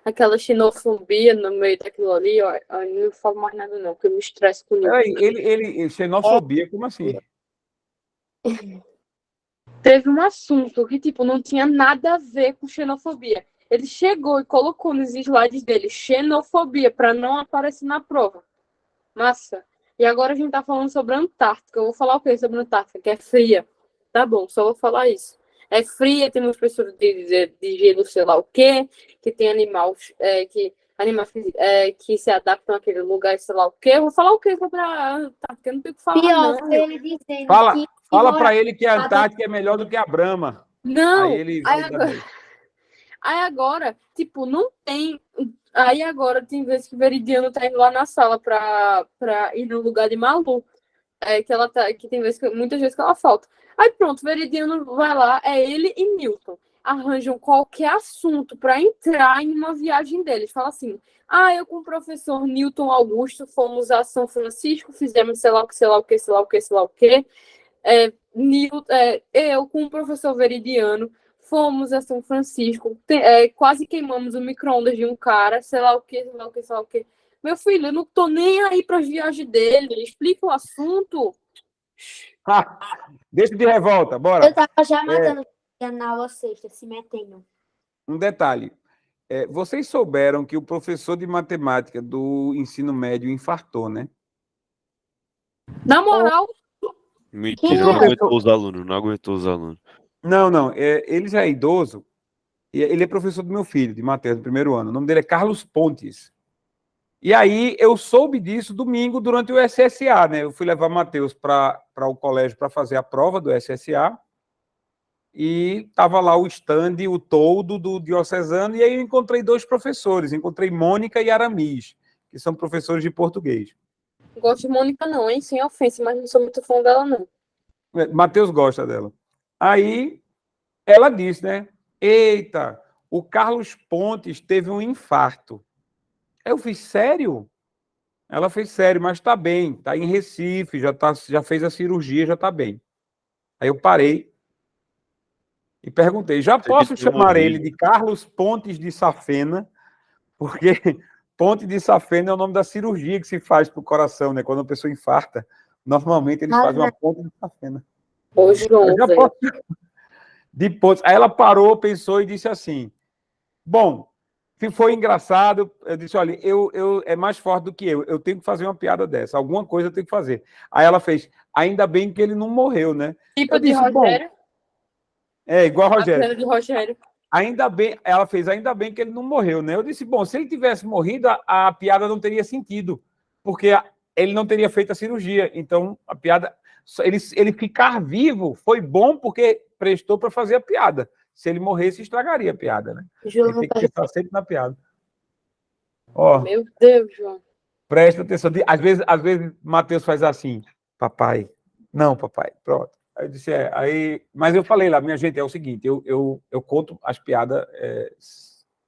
aquela xenofobia no meio daquilo ali, ó. Eu não falo mais nada, não, porque eu me estresso com isso. Peraí, xenofobia, como assim? Teve um assunto que, tipo, não tinha nada a ver com xenofobia. Ele chegou e colocou nos slides dele xenofobia para não aparecer na prova. Massa. E agora a gente tá falando sobre a Antártica. Eu vou falar o quê sobre a Antártica? Que é fria. Tá bom, só vou falar isso. É fria, tem uma espessura de gelo, sei lá o quê, que tem animais que se adaptam àquele lugar, sei lá o quê. Eu vou falar o quê sobre a Antártica? Eu não tenho o que falar, Pior, não. foi ele dizendo Fala mora- para ele que a Antártica é melhor do que a Brahma. Não! Aí ele vai dar bem. Aí agora, tipo, não tem. Aí agora tem vezes que o Veridiano tá indo lá na sala pra ir no lugar de Malu. Que tem muitas vezes que ela falta. Aí pronto, o Veridiano vai lá, é ele e Newton. Arranjam qualquer assunto para entrar em uma viagem deles. Fala assim: eu com o professor Newton Augusto fomos a São Francisco, fizemos sei lá o que, sei lá o que, sei lá o que, sei lá o que. Eu com o professor Veridiano fomos a São Francisco, quase queimamos o micro-ondas de um cara, sei lá o que, sei lá o que, sei lá o que. Meu filho, eu não tô nem aí para as viagens dele. Explica o assunto. Deixa de revolta, bora. Eu tava já matando na aula sexta, se metendo. Um detalhe. Vocês souberam que o professor de matemática do ensino médio infartou, né? Na moral, Mentira, Quem não é? aguentou os alunos, não aguentou os alunos. Não. Ele já é idoso. E ele é professor do meu filho, de Mateus, do primeiro ano. O nome dele é Carlos Pontes. E aí eu soube disso domingo durante o SSA, né? Eu fui levar Mateus para o colégio para fazer a prova do SSA. E estava lá o stand, o toldo do diocesano, e aí eu encontrei dois professores. Encontrei Mônica e Aramis, que são professores de português. não gosto de Mônica, não, hein? Sem ofensa, mas não sou muito fã dela, não. Mateus gosta dela. Aí ela disse, né? Eita, o Carlos Pontes teve um infarto. Eu fiz, sério? Ela fez sério, mas está bem, está em Recife, já fez a cirurgia, já está bem. Aí eu parei e perguntei, já posso chamar ele de Carlos Pontes de Safena? Porque Ponte de Safena é o nome da cirurgia que se faz para o coração, né? Quando a pessoa infarta, normalmente eles fazem uma ponte de Safena. Ô, João, Eu já velho. posso... Depois, aí ela parou, pensou e disse assim, bom, foi engraçado, eu disse, olha, é mais forte do que eu tenho que fazer uma piada dessa, alguma coisa eu tenho que fazer. Aí ela fez, ainda bem que ele não morreu, né? Tipo Eu de disse, Rogério. Igual a A Rogério. cena de Rogério. Ainda bem, ela fez, ainda bem que ele não morreu, né? Eu disse, bom, se ele tivesse morrido, a piada não teria sentido, porque ele não teria feito a cirurgia. Então, a piada, ele ficar vivo foi bom porque prestou para fazer a piada. Se ele morresse, estragaria a piada, né? João, Ele tem que pensar sempre na piada. Ó, Meu Deus, João. presta atenção. Às vezes Matheus faz assim, papai. Não, papai, pronto. Aí eu disse, mas eu falei lá, minha gente, é o seguinte, eu conto as piadas,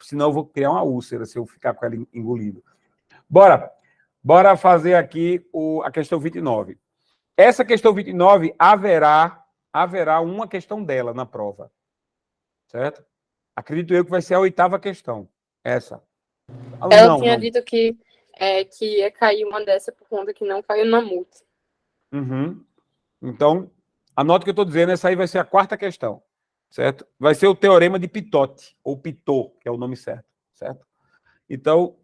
senão eu vou criar uma úlcera se eu ficar com ela engolido. Bora fazer aqui a questão 29. Essa questão 29 haverá uma questão dela na prova, certo? Acredito eu que vai ser a 8ª questão, essa. Ela tinha dito que ia cair uma dessa por conta que não caiu na multa. Uhum. Então, anote o que eu estou dizendo, essa aí vai ser a 4ª questão, certo? Vai ser o teorema de Pitot, ou Pitot, que é o nome certo, certo? Então,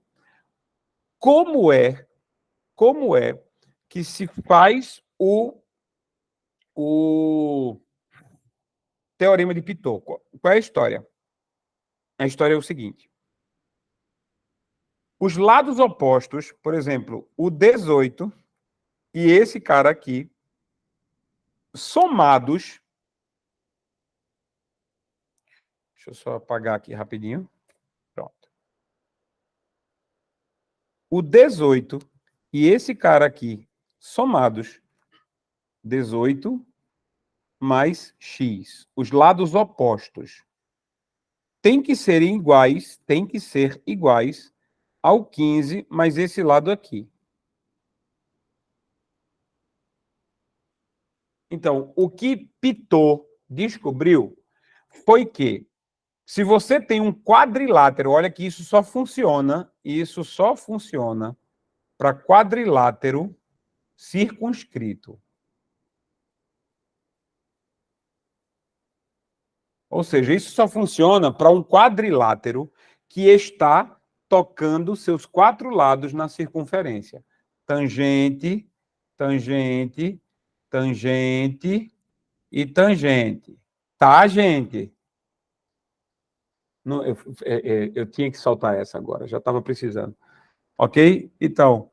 como é que se faz o teorema de Pitot? Qual é a história? A história é o seguinte. Os lados opostos, por exemplo, o 18 e esse cara aqui, somados. Deixa eu só apagar aqui rapidinho. Pronto. O 18 e esse cara aqui, somados, 18 mais x. Os lados opostos tem que ser iguais ao 15 mais esse lado aqui. Então, o que Pitot descobriu foi que se você tem um quadrilátero, olha que isso só funciona para quadrilátero circunscrito. Ou seja, isso só funciona para um quadrilátero que está tocando seus 4 lados na circunferência. Tangente, tangente, tangente e tangente. Tá, gente? Não, eu tinha que soltar essa agora, já estava precisando. Ok? Então,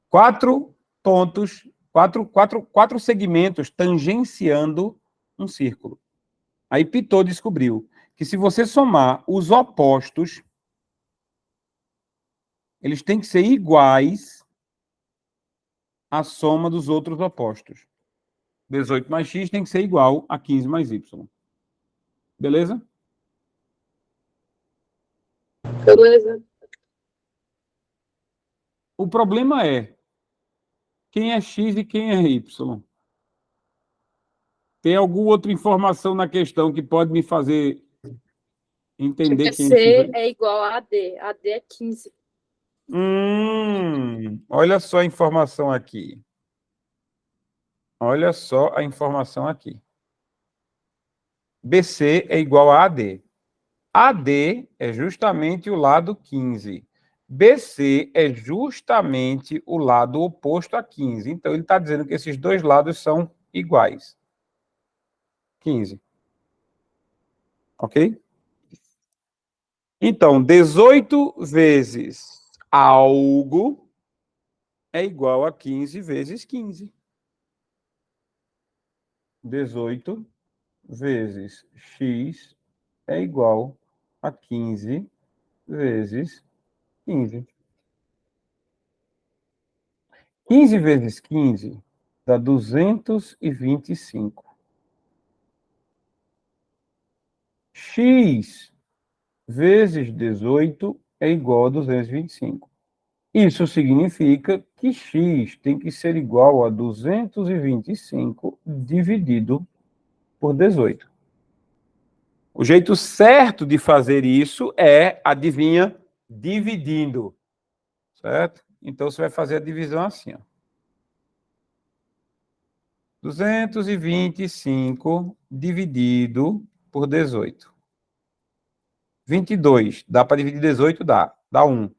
4 pontos, 4 segmentos tangenciando um círculo. Aí Pitot descobriu que se você somar os opostos, eles têm que ser iguais à soma dos outros opostos. 18 mais x tem que ser igual a 15 mais y. Beleza? Beleza. O problema é quem é x e quem é y. Tem alguma outra informação na questão que pode me fazer entender quem é C x? é igual a AD. AD é 15. Olha só a informação aqui. Olha só a informação aqui. BC é igual a AD. AD é justamente o lado 15. BC é justamente o lado oposto a 15. Então, ele está dizendo que esses dois lados são iguais. 15. Ok? Então, 18 vezes algo é igual a 15 vezes 15. 18 vezes x é igual a 15 vezes 15. 15 vezes 15 dá 225. X vezes 18 é igual a 225. Isso significa que x tem que ser igual a 225 dividido por 18. O jeito certo de fazer isso é, adivinha, dividindo. Certo? Então, você vai fazer a divisão assim, ó. 225 dividido por 18. 22. Dá para dividir 18? Dá. Dá 1.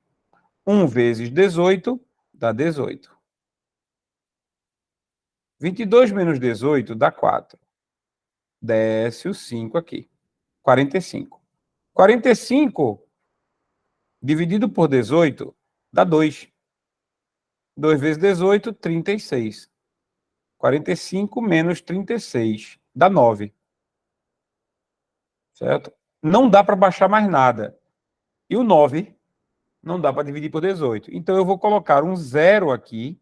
1 vezes 18 dá 18. 22 menos 18 dá 4. Desce o 5 aqui. 45. 45 dividido por 18 dá 2. 2 vezes 18, 36. 45 menos 36 dá 9. Certo? Não dá para baixar mais nada. E o 9 não dá para dividir por 18. Então, eu vou colocar um 0 aqui,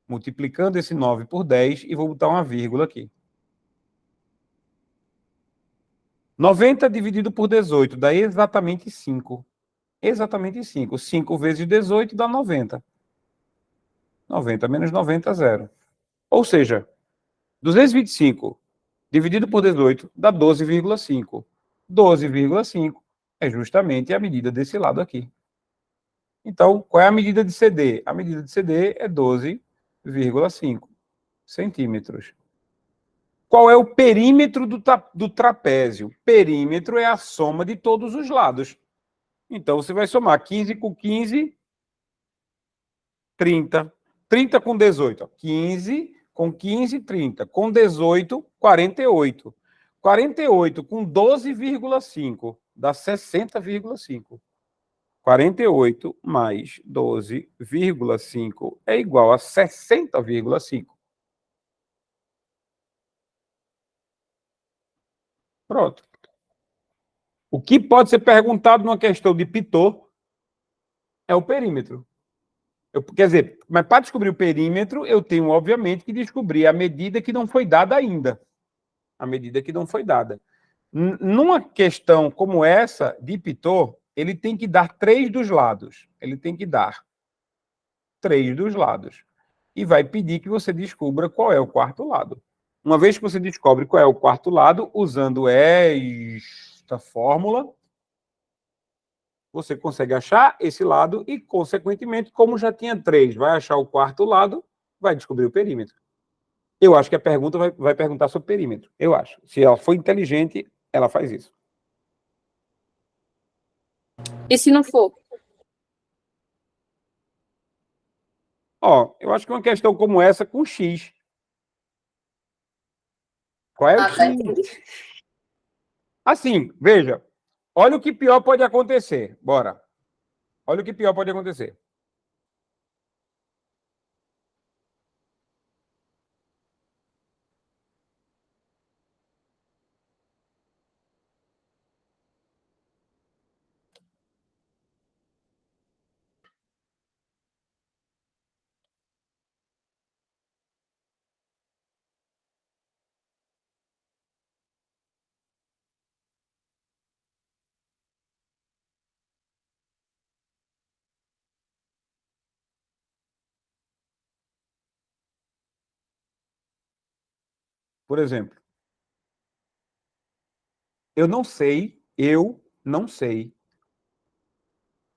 multiplicando esse 9 por 10, e vou botar uma vírgula aqui. 90 dividido por 18 dá exatamente 5. Exatamente 5. 5 vezes 18 dá 90. 90 menos 90, 0. Ou seja, 225 dividido por 18 dá 12,5. 12,5 é justamente a medida desse lado aqui. Então, qual é a medida de CD? A medida de CD é 12,5 centímetros. Qual é o perímetro do trapézio? Perímetro é a soma de todos os lados. Então, você vai somar 15 com 15, 30. 30 com 18. 15 com 15, 30. Com 18, 48. 48 com 12,5 dá 60,5. 48 mais 12,5 é igual a 60,5. Pronto. O que pode ser perguntado numa questão de Pitot é o perímetro. Quer dizer, mas para descobrir o perímetro, eu tenho, obviamente, que descobrir a medida que não foi dada ainda. A medida que não foi dada. Numa questão como essa, de Pitot, ele tem que dar 3 dos lados. Ele tem que dar 3 dos lados. E vai pedir que você descubra qual é o quarto lado. Uma vez que você descobre qual é o quarto lado, usando esta fórmula, você consegue achar esse lado e, consequentemente, como já tinha 3, vai achar o quarto lado, vai descobrir o perímetro. Eu acho que a pergunta vai perguntar sobre perímetro. Eu acho. Se ela for inteligente, ela faz isso. E se não for? Ó, eu acho que uma questão como essa com X. Qual é o X? Entendi. Assim, veja. Olha o que pior pode acontecer. Bora. Olha o que pior pode acontecer. Por exemplo, eu não sei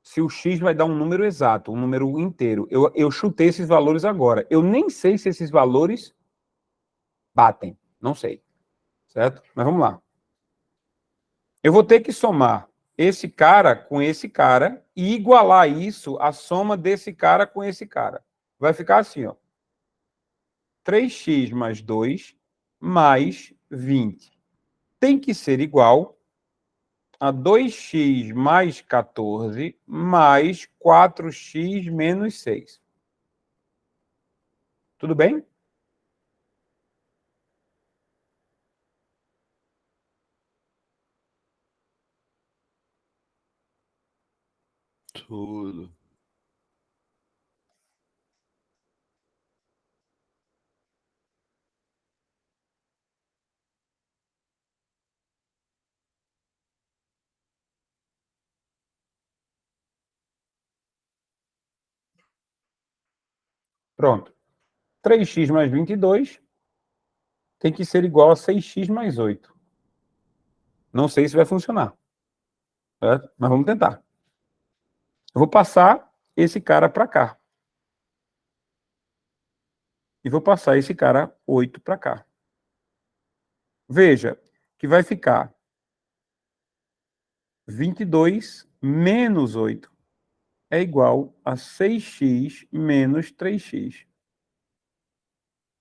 se o X vai dar um número exato, um número inteiro. Eu chutei esses valores agora. Eu nem sei se esses valores batem. Não sei. Certo? Mas vamos lá. Eu vou ter que somar esse cara com esse cara e igualar isso à soma desse cara com esse cara. Vai ficar assim, ó. 3x mais 2 mais 20 tem que ser igual a 2x mais 14 mais 4x menos 6. Tudo bem? Tudo. Pronto. 3x mais 22 tem que ser igual a 6x mais 8. Não sei se vai funcionar. Certo? Mas vamos tentar. Eu vou passar esse cara para cá. E vou passar esse cara 8 para cá. Veja que vai ficar 22 menos 8 é igual a 6x menos 3x.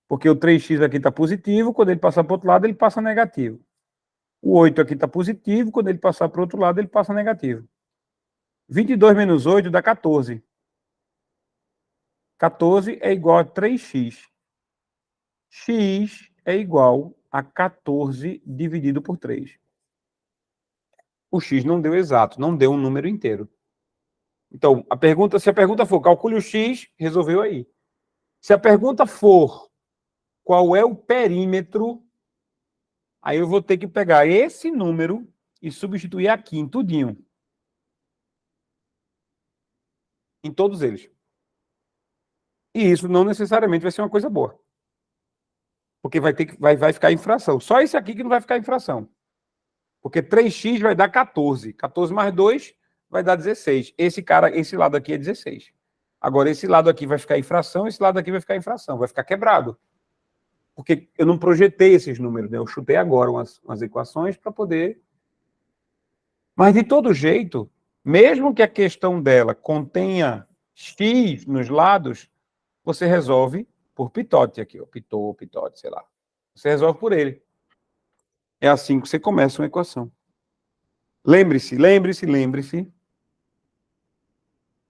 Porque o 3x aqui está positivo, quando ele passar para o outro lado, ele passa negativo. O 8 aqui está positivo, quando ele passar para o outro lado, ele passa negativo. 22 menos 8 dá 14. 14 é igual a 3x. X é igual a 14 dividido por 3. O x não deu exato, não deu um número inteiro. Então, se a pergunta for calcule o x, resolveu aí. Se a pergunta for qual é o perímetro, aí eu vou ter que pegar esse número e substituir aqui em tudinho. Em todos eles. E isso não necessariamente vai ser uma coisa boa. Porque vai ficar em fração. Só esse aqui que não vai ficar em fração. Porque 3x vai dar 14. 14 mais 2 vai dar 16. Esse lado aqui é 16. Agora, esse lado aqui vai ficar em fração, esse lado aqui vai ficar em fração. Vai ficar quebrado. Porque eu não projetei esses números, né? Eu chutei agora umas equações para poder... Mas, de todo jeito, mesmo que a questão dela contenha x nos lados, você resolve por pitote aqui, ó. Pitote, sei lá. Você resolve por ele. É assim que você começa uma equação. Lembre-se.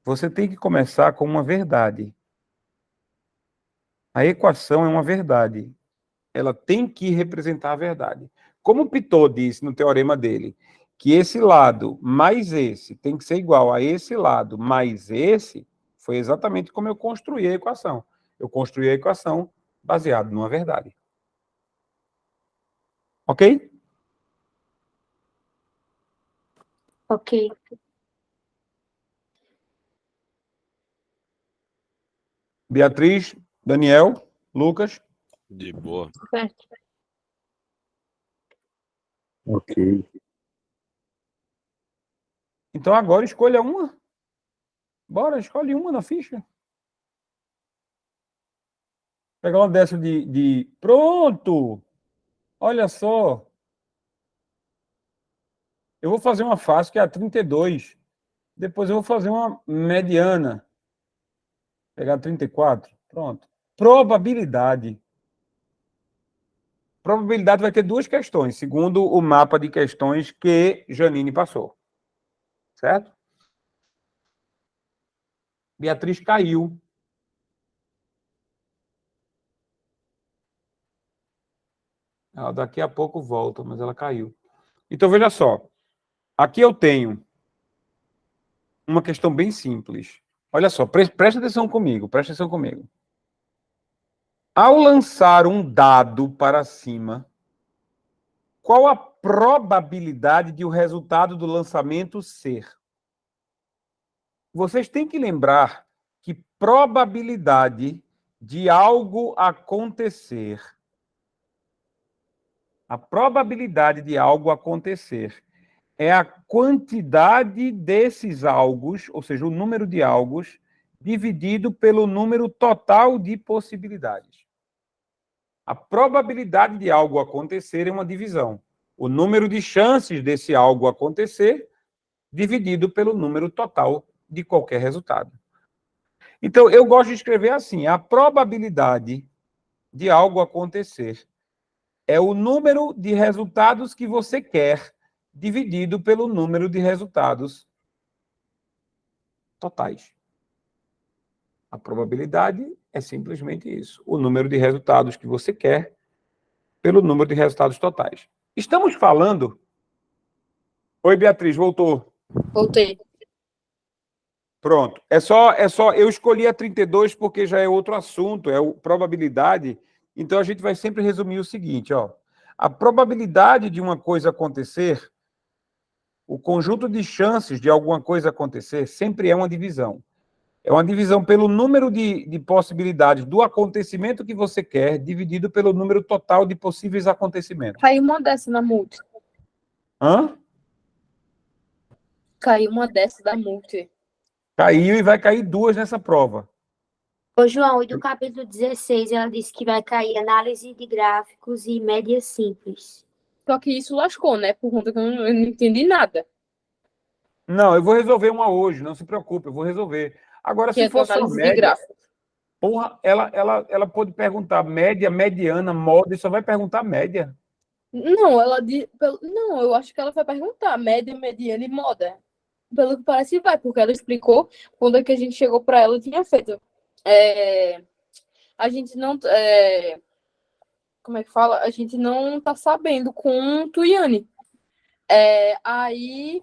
Você tem que começar com uma verdade. A equação é uma verdade. Ela tem que representar a verdade. Como o Pitot disse no teorema dele, que esse lado mais esse tem que ser igual a esse lado mais esse, foi exatamente como eu construí a equação. Eu construí a equação baseado numa verdade. Ok? Ok. Beatriz, Daniel, Lucas. De boa. Certo. Ok. Então agora escolha uma. Bora, escolhe uma na ficha. Pegar uma dessa de... Pronto! Olha só. Eu vou fazer uma fácil, que é a 32. Depois eu vou fazer uma mediana. Pegar 34. Pronto. Probabilidade. Probabilidade vai ter duas questões, segundo o mapa de questões que Janine passou. Certo? Beatriz caiu. Ela daqui a pouco volta, mas ela caiu. Então, veja só. Aqui eu tenho uma questão bem simples. Olha só, presta atenção comigo, presta atenção comigo. Ao lançar um dado para cima, qual a probabilidade de o resultado do lançamento ser? Vocês têm que lembrar que probabilidade de algo acontecer, a probabilidade de algo acontecer é a quantidade desses algos, ou seja, o número de algos, dividido pelo número total de possibilidades. A probabilidade de algo acontecer é uma divisão. O número de chances desse algo acontecer dividido pelo número total de qualquer resultado. Então, eu gosto de escrever assim: a probabilidade de algo acontecer é o número de resultados que você quer dividido pelo número de resultados totais. A probabilidade é simplesmente isso: o número de resultados que você quer pelo número de resultados totais. Estamos falando... Oi, Beatriz, voltou. Voltei. Pronto. É só eu escolhi a 32 porque já é outro assunto, é probabilidade. Então a gente vai sempre resumir o seguinte, ó. A probabilidade de uma coisa acontecer, o conjunto de chances de alguma coisa acontecer, sempre é uma divisão. É uma divisão pelo número de possibilidades do acontecimento que você quer, dividido pelo número total de possíveis acontecimentos. Caiu uma dessa na multi. Hã? Caiu uma dessa da multi. Caiu e vai cair duas nessa prova. Ô, João, e do capítulo 16, ela disse que vai cair análise de gráficos e média simples. Só que isso lascou, né? Por conta que eu não entendi nada. Não, eu vou resolver uma hoje, não se preocupe, eu vou resolver. Agora, Que se é for só análise de média, gráficos. porra, ela pode perguntar média, mediana, moda, e só vai perguntar média. Não, não, eu acho que ela vai perguntar média, mediana e moda. Pelo que parece, vai, porque ela explicou quando é que a gente chegou para ela, tinha feito. A gente não. Como é que fala? A gente não tá sabendo com o Tuiane. Aí,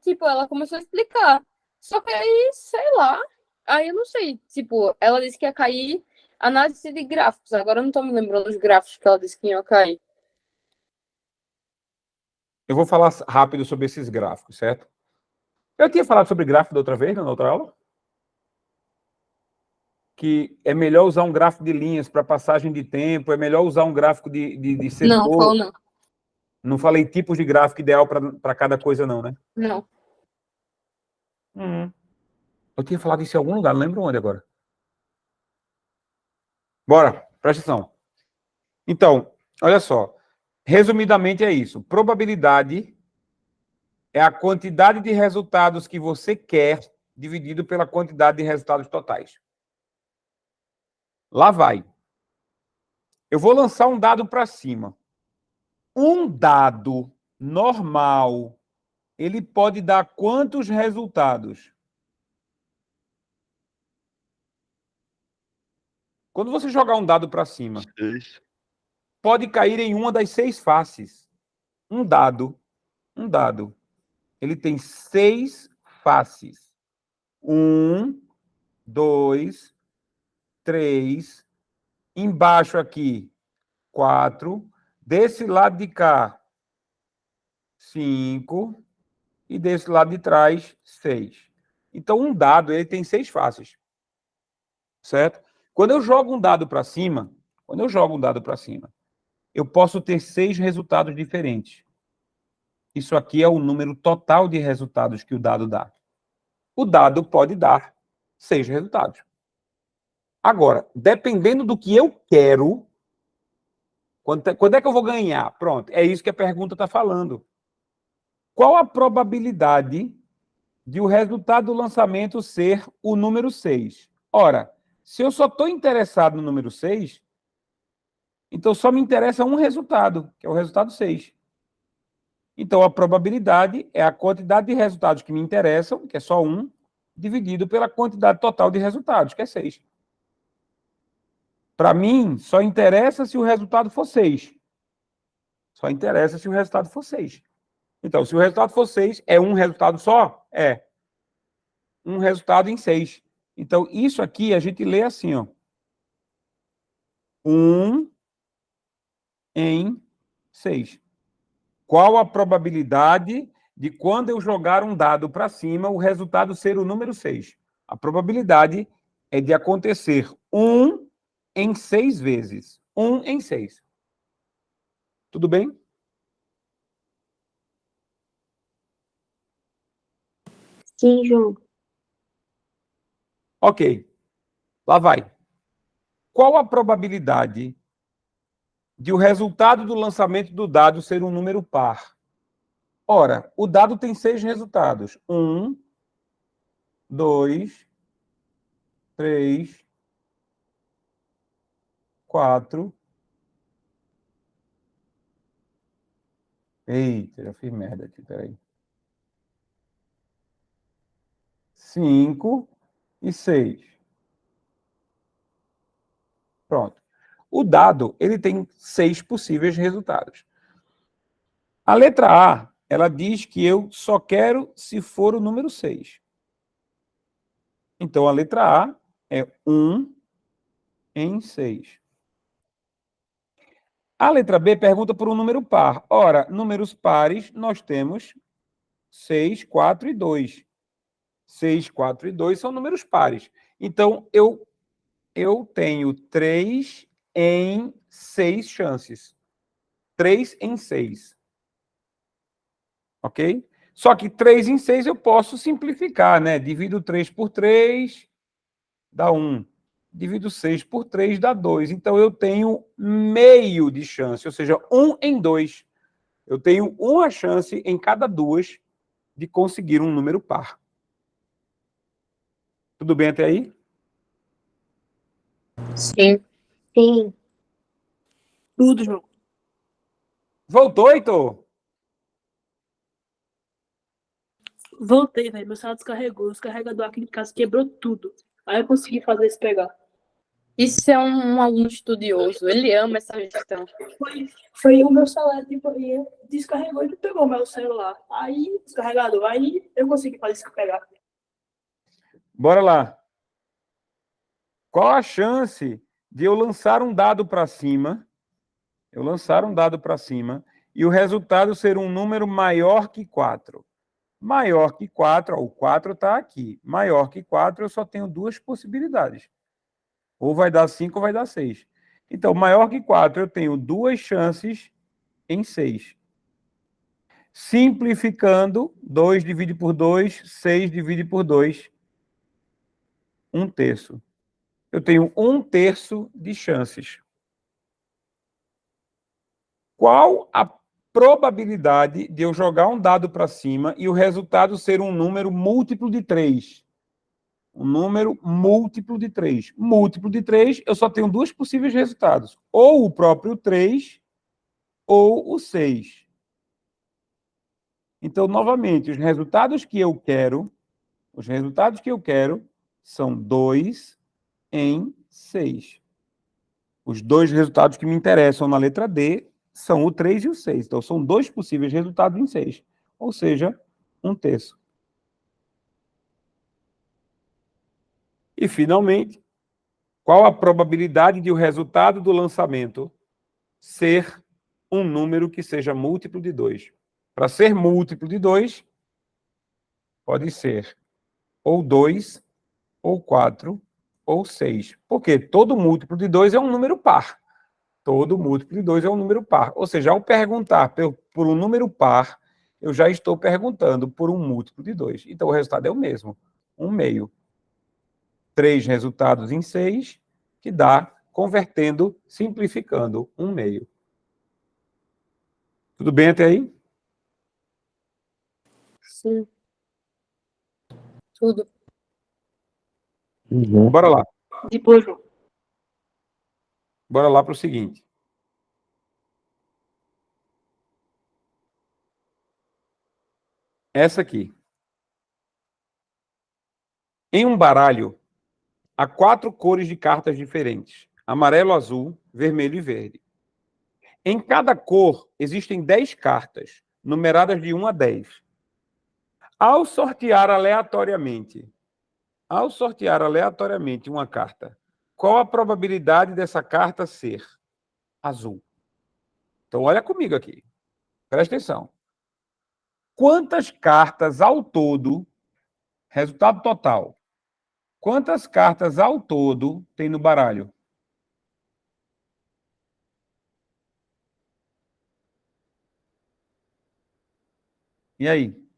tipo, ela começou a explicar. Só que aí, sei lá. Aí eu não sei. Tipo, ela disse que ia cair análise de gráficos. Agora eu não tô me lembrando dos gráficos que ela disse que ia cair. Eu vou falar rápido sobre esses gráficos, certo? Eu tinha falado sobre gráfico da outra vez, na outra aula, que é melhor usar um gráfico de linhas para passagem de tempo, é melhor usar um gráfico de setor. Não, falou não. Não falei tipos de gráfico ideal para cada coisa, não, né? Não. Eu tinha falado isso em algum lugar, não lembro onde agora. Bora, presta atenção. Então, olha só. Resumidamente é isso. Probabilidade é a quantidade de resultados que você quer dividido pela quantidade de resultados totais. Lá vai. Eu vou lançar um dado para cima. Um dado normal, ele pode dar quantos resultados? Quando você jogar um dado para cima, 6. pode cair em uma das 6 faces. Um dado, ele tem 6 faces. 1, 2, 3. Embaixo aqui, 4. Desse lado de cá, 5. E desse lado de trás, 6. Então, um dado, ele tem 6 faces. Certo? Quando eu jogo um dado para cima, eu posso ter 6 resultados diferentes. Isso aqui é o número total de resultados que o dado dá. O dado pode dar 6 resultados. Agora, dependendo do que eu quero, quando é que eu vou ganhar? Pronto, é isso que a pergunta está falando. Qual a probabilidade de o resultado do lançamento ser o número 6? Ora, se eu só estou interessado no número 6, então só me interessa um resultado, que é o resultado 6. Então, a probabilidade é a quantidade de resultados que me interessam, que é só 1, dividido pela quantidade total de resultados, que é 6. Para mim, só interessa se o resultado for 6. Só interessa se o resultado for 6. Então, se o resultado for 6, é um resultado só? É. Um resultado em 6. Então, isso aqui a gente lê assim, ó. 1 em 6. Qual a probabilidade de quando eu jogar um dado para cima, o resultado ser o número 6? A probabilidade é de acontecer 1 em 6 vezes. 1 em 6. Tudo bem? Sim, João. Ok. Lá vai. Qual a probabilidade de o resultado do lançamento do dado ser um número par? Ora, o dado tem 6 resultados. 1, 2, 3, 4. Eita, já fiz merda aqui, peraí. 5 e 6. Pronto. O dado, ele tem 6 possíveis resultados. A letra A, ela diz que eu só quero se for o número 6. Então, a letra A é 1 em 6. A letra B pergunta por um número par. Ora, números pares, nós temos 6, 4 e 2. 6, 4 e 2 são números pares. Então, eu tenho 3 em 6 chances. 3 em 6. Ok? Só que 3 em 6 eu posso simplificar, né? Divido 3 por 3, dá 1. Divido 6 por 3, dá 2. Então, eu tenho meio de chance, ou seja, 1 em 2. Eu tenho uma chance em cada 2 de conseguir um número par. Tudo bem até aí? Sim. Sim. Tudo, João. Voltou, Heitor? Voltei, velho. Meu celular descarregou. Os carregador aqui de casa quebrou tudo. Aí eu consegui fazer isso pegar. Isso é um aluno estudioso. Ele ama essa gestão. Foi o meu celular, tipo, e descarregou e pegou meu celular. Aí, descarregador. Aí eu consegui fazer isso pegar. Bora lá. Qual a chance de eu lançar um dado para cima? e o resultado ser um número maior que 4. Maior que 4, ó, o 4 está aqui. Maior que 4, eu só tenho duas possibilidades. Ou vai dar 5 ou vai dar 6. Então, maior que 4, eu tenho duas chances em 6. Simplificando, 2 divide por 2, 6 divide por 2, 1/3. Eu tenho 1/3 de chances. Qual a probabilidade de eu jogar um dado para cima e o resultado ser um número múltiplo de 3? Um número múltiplo de 3. Múltiplo de 3, eu só tenho dois possíveis resultados. Ou o próprio 3, ou o 6. Então, novamente, os resultados que eu quero são 2 em 6. Os dois resultados que me interessam na letra D são o 3 e o 6. Então, são dois possíveis resultados em 6. Ou seja, 1/3. E, finalmente, qual a probabilidade de o resultado do lançamento ser um número que seja múltiplo de 2? Para ser múltiplo de 2, pode ser ou 2, ou 4, ou 6. Porque todo múltiplo de 2 é um número par. Todo múltiplo de 2 é um número par. Ou seja, ao perguntar por um número par, eu já estou perguntando por um múltiplo de 2. Então, o resultado é o mesmo. 1/2. 3 resultados em 6, que dá, convertendo, simplificando, 1/2. Tudo bem até aí? Sim. Tudo. Bora lá. Depois, João. Bora lá para o seguinte. Essa aqui. Em um baralho, há 4 cores de cartas diferentes: amarelo, azul, vermelho e verde. Em cada cor, existem 10 cartas, numeradas de 1 a 10. Ao sortear aleatoriamente uma carta, qual a probabilidade dessa carta ser azul? Então, olha comigo aqui. Presta atenção. Quantas cartas ao todo, resultado total, quantas cartas ao todo tem no baralho? E aí?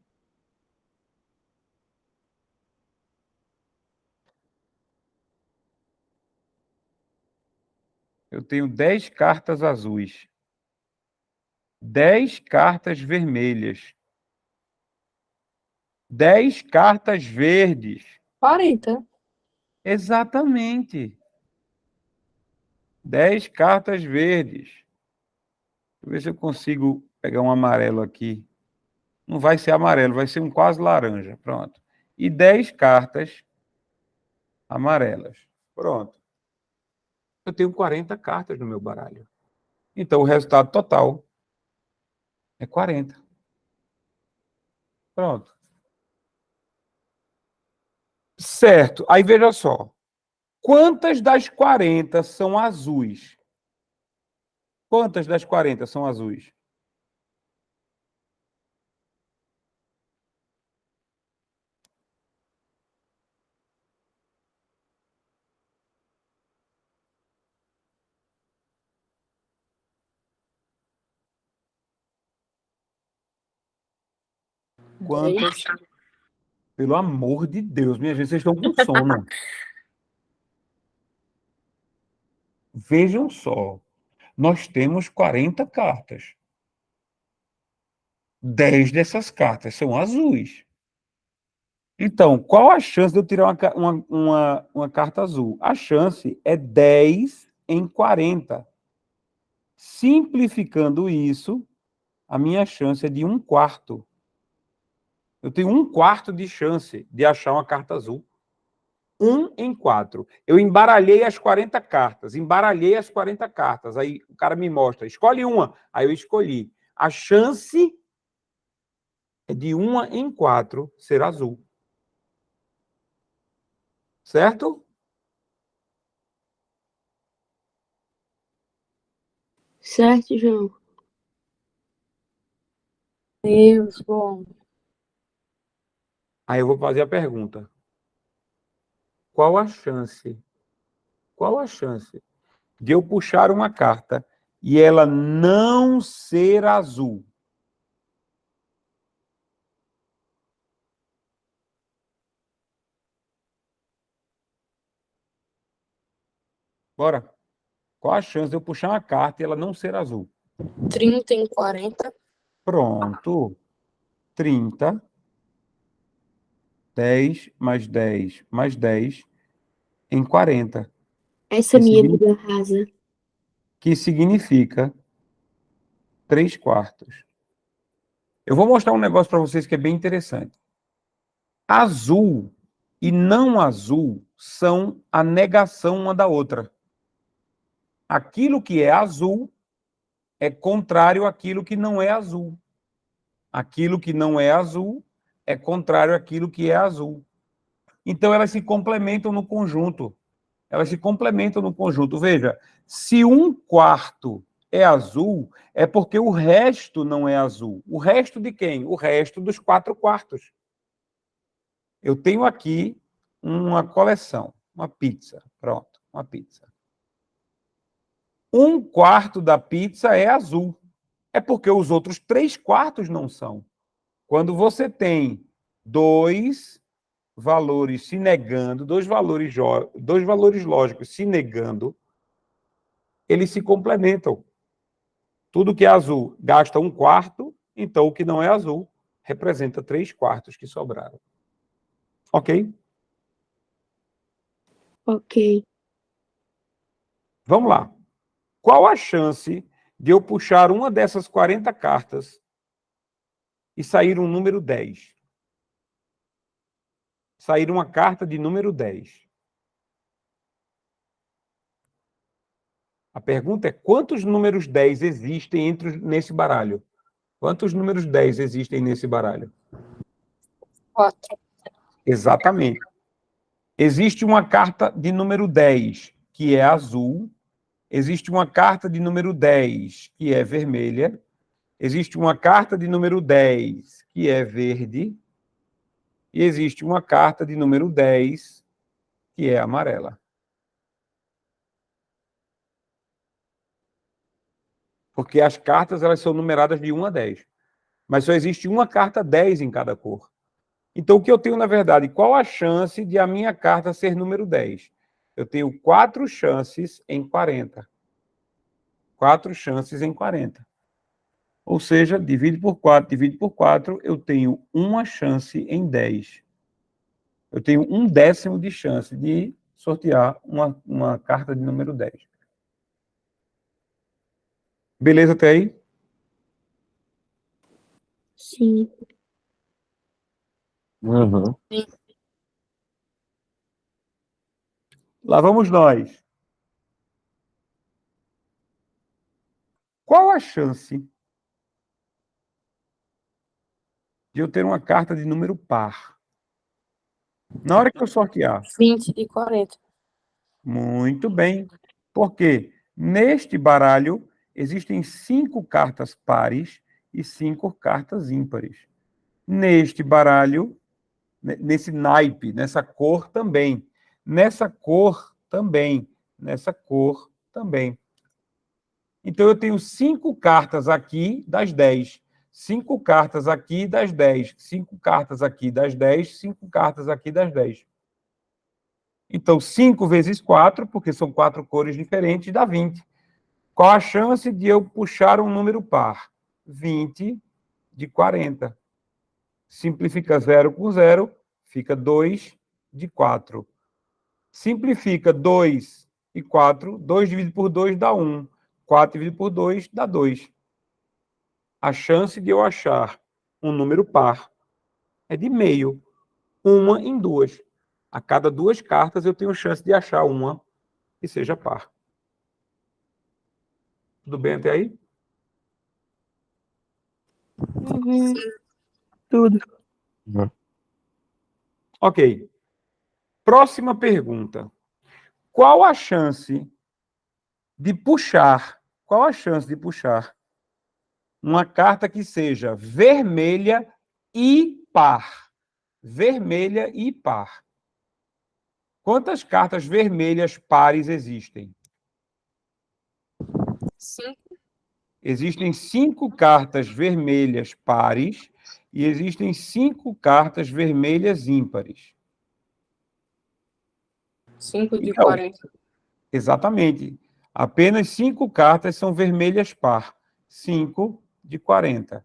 Eu tenho 10 cartas azuis, 10 cartas vermelhas, 10 cartas verdes. 40. Exatamente. 10 cartas verdes. Deixa eu ver se eu consigo pegar um amarelo aqui. Não vai ser amarelo, vai ser um quase laranja. Pronto. E 10 cartas amarelas. Pronto. Eu tenho 40 cartas no meu baralho. Então, o resultado total é 40. Pronto. Certo. Aí, veja só. Quantas das 40 são azuis? Quantas das 40 são azuis? Quantas? Pelo amor de Deus, minha gente, vocês estão com sono. Vejam só. Nós temos 40 cartas. 10 dessas cartas são azuis. Então, qual a chance de eu tirar uma carta azul? A chance é 10 em 40. Simplificando isso, a minha chance é de 1/4. Eu tenho 1/4 de chance de achar uma carta azul. 1 em 4. Eu embaralhei as 40 cartas. Aí o cara me mostra, escolhe uma. Aí eu escolhi. A chance é de 1 em 4 ser azul. Certo? Certo, João? Deus, bom. Aí eu vou fazer a pergunta. Qual a chance de eu puxar uma carta e ela não ser azul? Bora. Qual a chance de eu puxar uma carta e ela não ser azul? 30 em 40. Pronto. 30, 10 mais 10 mais 10 em 40. Essa Que, minha signi- vida rasa. que significa 3/4. Eu vou mostrar um negócio para vocês que é bem interessante. Azul e não azul são a negação uma da outra. Aquilo que é azul é contrário àquilo que não é azul. Aquilo que não é azul é contrário àquilo que é azul. Então, elas se complementam no conjunto. Elas se complementam no conjunto. Veja, se 1/4 é azul, é porque o resto não é azul. O resto de quem? O resto dos 4/4. Eu tenho aqui uma coleção, uma pizza. Pronto, uma pizza. 1/4 da pizza é azul. É porque os outros 3/4 não são. Quando você tem dois valores se negando, dois valores lógicos se negando, eles se complementam. Tudo que é azul gasta 1/4, então o que não é azul representa 3/4 que sobraram. Ok? Ok. Vamos lá. Qual a chance de eu puxar uma dessas 40 cartas e sair um número 10? Sair uma carta de número 10. A pergunta é: quantos números 10 existem nesse baralho? Quantos números 10 existem nesse baralho? 4. Exatamente. Existe uma carta de número 10, que é azul. Existe uma carta de número 10, que é vermelha. Existe uma carta de número 10, que é verde. E existe uma carta de número 10, que é amarela. Porque as cartas elas são numeradas de 1 a 10. Mas só existe uma carta 10 em cada cor. Então, o que eu tenho, na verdade, qual a chance de a minha carta ser número 10? Eu tenho 4 chances em 40. 4 chances em 40. Ou seja, divide por 4, eu tenho uma chance em 10. Eu tenho 1/10 de chance de sortear uma carta de número 10. Beleza até aí? Sim. Uhum. Lá vamos nós. Qual a chance de eu ter uma carta de número par? Na hora que eu sortear. 20 de 40. Muito bem. Porque neste baralho existem 5 cartas pares e 5 cartas ímpares. Neste baralho, nesse naipe, nessa cor também. Nessa cor também. Nessa cor também. Então, eu tenho 5 cartas aqui das 10. 5 cartas aqui das 10. 5 cartas aqui das 10. 5 cartas aqui das 10. Então, 5 vezes 4, porque são 4 cores diferentes, dá 20. Qual a chance de eu puxar um número par? 20 de 40. Simplifica 0 por 0, fica 2 de 4. Simplifica 2 e 4. 2 dividido por 2 dá 1. 4 dividido por 2 dá 2. A chance de eu achar um número par é de meio. 1 em 2. A cada 2 cartas eu tenho chance de achar uma que seja par. Tudo bem até aí? Uhum. Tudo. Ok. Próxima pergunta. Qual a chance de puxar? Qual a chance de puxar uma carta que seja vermelha e par. Vermelha e par. Quantas cartas vermelhas pares existem? 5. Existem 5 cartas vermelhas pares e existem 5 cartas vermelhas ímpares. 5 de Então, 40. exatamente. Apenas 5 cartas são vermelhas par. 5 de 40.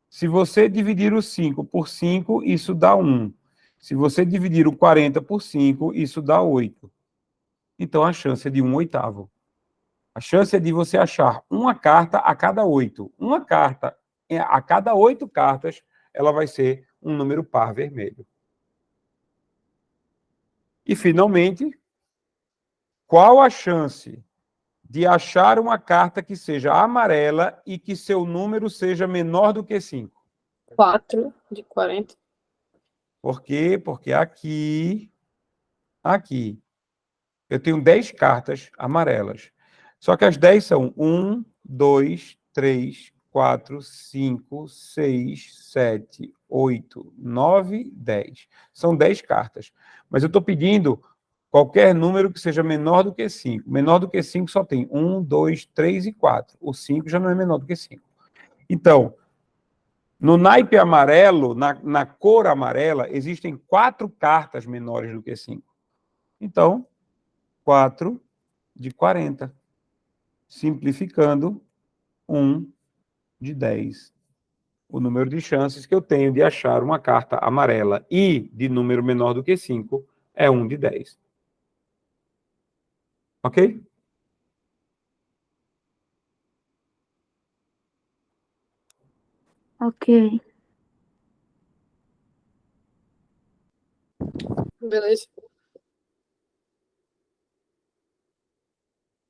Se você dividir o 5 por 5, isso dá 1. Se você dividir o 40 por 5, isso dá 8. Então, a chance é de 1/8. A chance é de você achar uma carta a cada 8. Uma carta a cada 8 cartas, ela vai ser um número par vermelho. E, finalmente, qual a chance de achar uma carta que seja amarela e que seu número seja menor do que 5? 4 de 40. Por quê? Porque aqui, eu tenho 10 cartas amarelas. Só que as 10 são 1, 2, 3, 4, 5, 6, 7, 8, 9, 10. São 10 cartas. Mas eu estou pedindo qualquer número que seja menor do que 5. Menor do que 5 só tem 1, 2, 3 e 4. O 5 já não é menor do que 5. Então, no naipe amarelo, na cor amarela, existem 4 cartas menores do que 5. Então, 4 de 40. Simplificando, 1 de 10. O número de chances que eu tenho de achar uma carta amarela e de número menor do que 5 é 1 de 10. Ok? Ok. Beleza.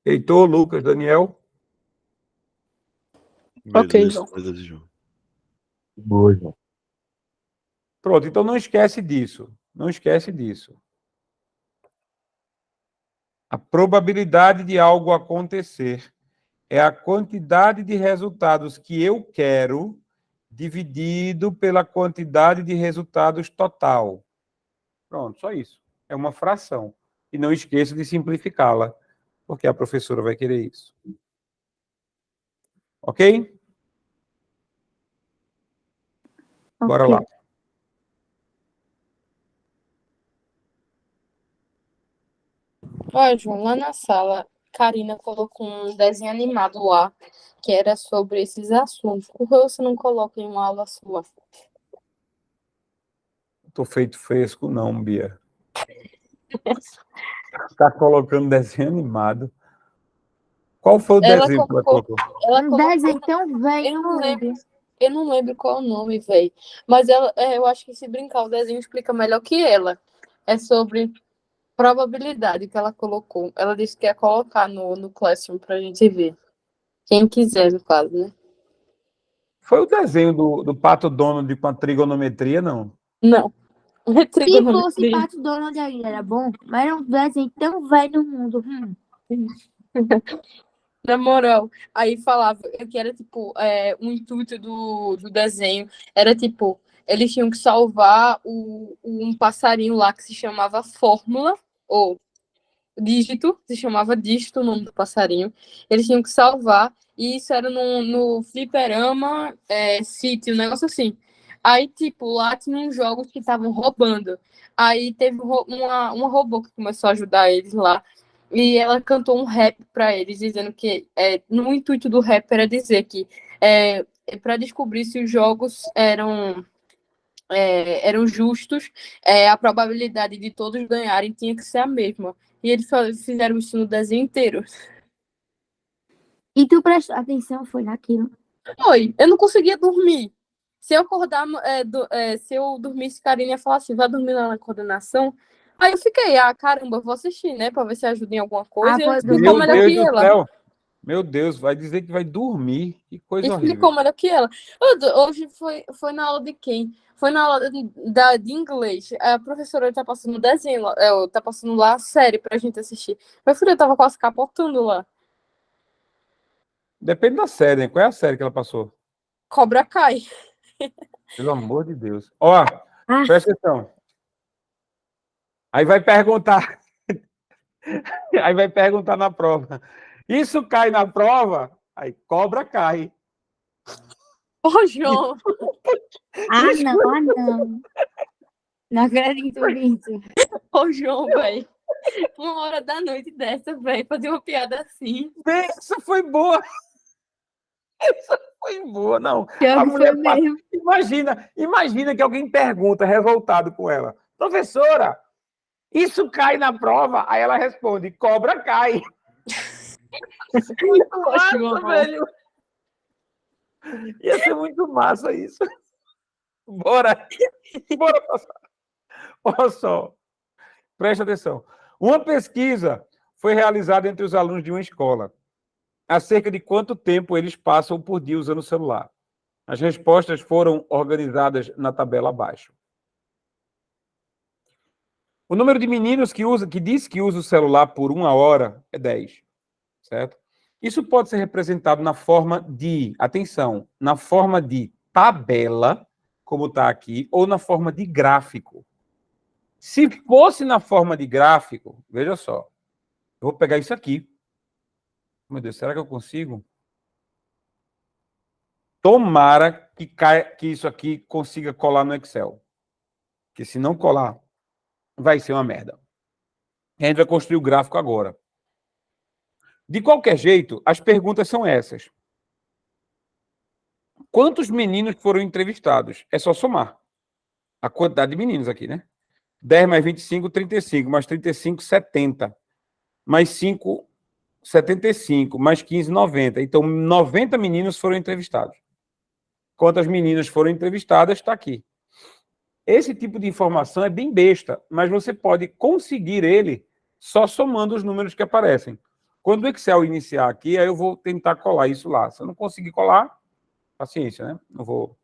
Heitor, Lucas, Daniel? Ok, Beleza, João. beleza, João. Boa, João. Pronto, então não esquece disso. Não esquece disso. A probabilidade de algo acontecer é a quantidade de resultados que eu quero dividido pela quantidade de resultados total. Pronto, só isso. É uma fração. E não esqueça de simplificá-la, porque a professora vai querer isso. Ok? Bora Ok. lá. Olha, João, lá na sala, Karina colocou um desenho animado lá, que era sobre esses assuntos. Por que você não coloca em uma aula sua? Tô feito fresco, não, Bia. Tá colocando desenho animado. Qual foi o Ela desenho que ela colocou, colocou? ela Um colocou, desenho tão velho, eu não não lembro, lembro. eu não lembro qual o nome, velho. Mas ela, eu acho que se brincar, o desenho explica melhor que ela. É sobre probabilidade que ela colocou. Ela disse que ia colocar no Classroom pra gente ver. Quem quiser, no caso, né? Foi o desenho do Pato Donald com a trigonometria, não? Não. É Se fosse trigonometria. Pato Donald ainda era bom, mas era um desenho tão velho no mundo. Na moral, aí falava que era tipo, o intuito do desenho era tipo, eles tinham que salvar um passarinho lá que se chamava Fórmula, ou Dígito, se chamava Dígito o nome do passarinho. Eles tinham que salvar, e isso era no Fliperama City, um negócio assim. Aí, tipo, lá tinha uns jogos que estavam roubando. Aí teve uma robô que começou a ajudar eles lá. E ela cantou um rap para eles, dizendo que no intuito do rap era dizer que para descobrir se os jogos eram justos, a probabilidade de todos ganharem tinha que ser a mesma. E eles fizeram isso no desenho inteiro. E tu prestou atenção, foi naquilo. Foi, eu não conseguia dormir. Se eu acordar, se eu dormisse, Karine ia falar assim, vai dormir lá na coordenação. Aí eu fiquei, caramba, eu vou assistir, né, pra ver se ajuda em alguma coisa. E ela foi explicou Meu melhor Deus que do ela. céu! Meu Deus, vai dizer que vai dormir. Que coisa Explicou horrível. melhor que ela. Hoje foi na aula de quem? Foi na aula de inglês. A professora tá passando desenho, tá passando lá a série pra gente assistir. Meu filho, eu tava quase capotando lá. Depende da série, né? Qual é a série que ela passou? Cobra cai. Pelo amor de Deus. Ó, Ah, presta atenção. Aí vai perguntar. Aí vai perguntar na prova. Isso cai na prova? Aí cobra cai. Ô, João. ah, não, ah, não. Não acredito nisso. Ô, João, velho. 1h da noite dessa, velho, fazer uma piada assim. Essa foi boa. Essa foi boa, não. Pior A que mulher foi mesmo. imagina que alguém pergunta, revoltado com ela. Professora, isso cai na prova? Aí ela responde, cobra cai. Muito Ô, massa, João. velho. Ia ser muito massa isso. Bora passar. Olha só, presta atenção. Uma pesquisa foi realizada entre os alunos de uma escola acerca de quanto tempo eles passam por dia usando o celular. As respostas foram organizadas na tabela abaixo. O número de meninos que diz que usa o celular por 1 hora é 10, certo? Isso pode ser representado na forma de, atenção, na forma de tabela, como está aqui, ou na forma de gráfico. Se fosse na forma de gráfico, veja só, eu vou pegar isso aqui. Meu Deus, será que eu consigo? Tomara que isso aqui consiga colar no Excel. Porque se não colar, vai ser uma merda. A gente vai construir o gráfico agora. De qualquer jeito, as perguntas são essas. Quantos meninos foram entrevistados? É só somar a quantidade de meninos aqui, né? 10 mais 25, 35. Mais 35, 70. Mais 5, 75. Mais 15, 90. Então, 90 meninos foram entrevistados. Quantas meninas foram entrevistadas, está aqui. Esse tipo de informação é bem besta, mas você pode conseguir ele só somando os números que aparecem. Quando o Excel iniciar aqui, aí eu vou tentar colar isso lá. Se eu não conseguir colar, paciência, né? Não vou.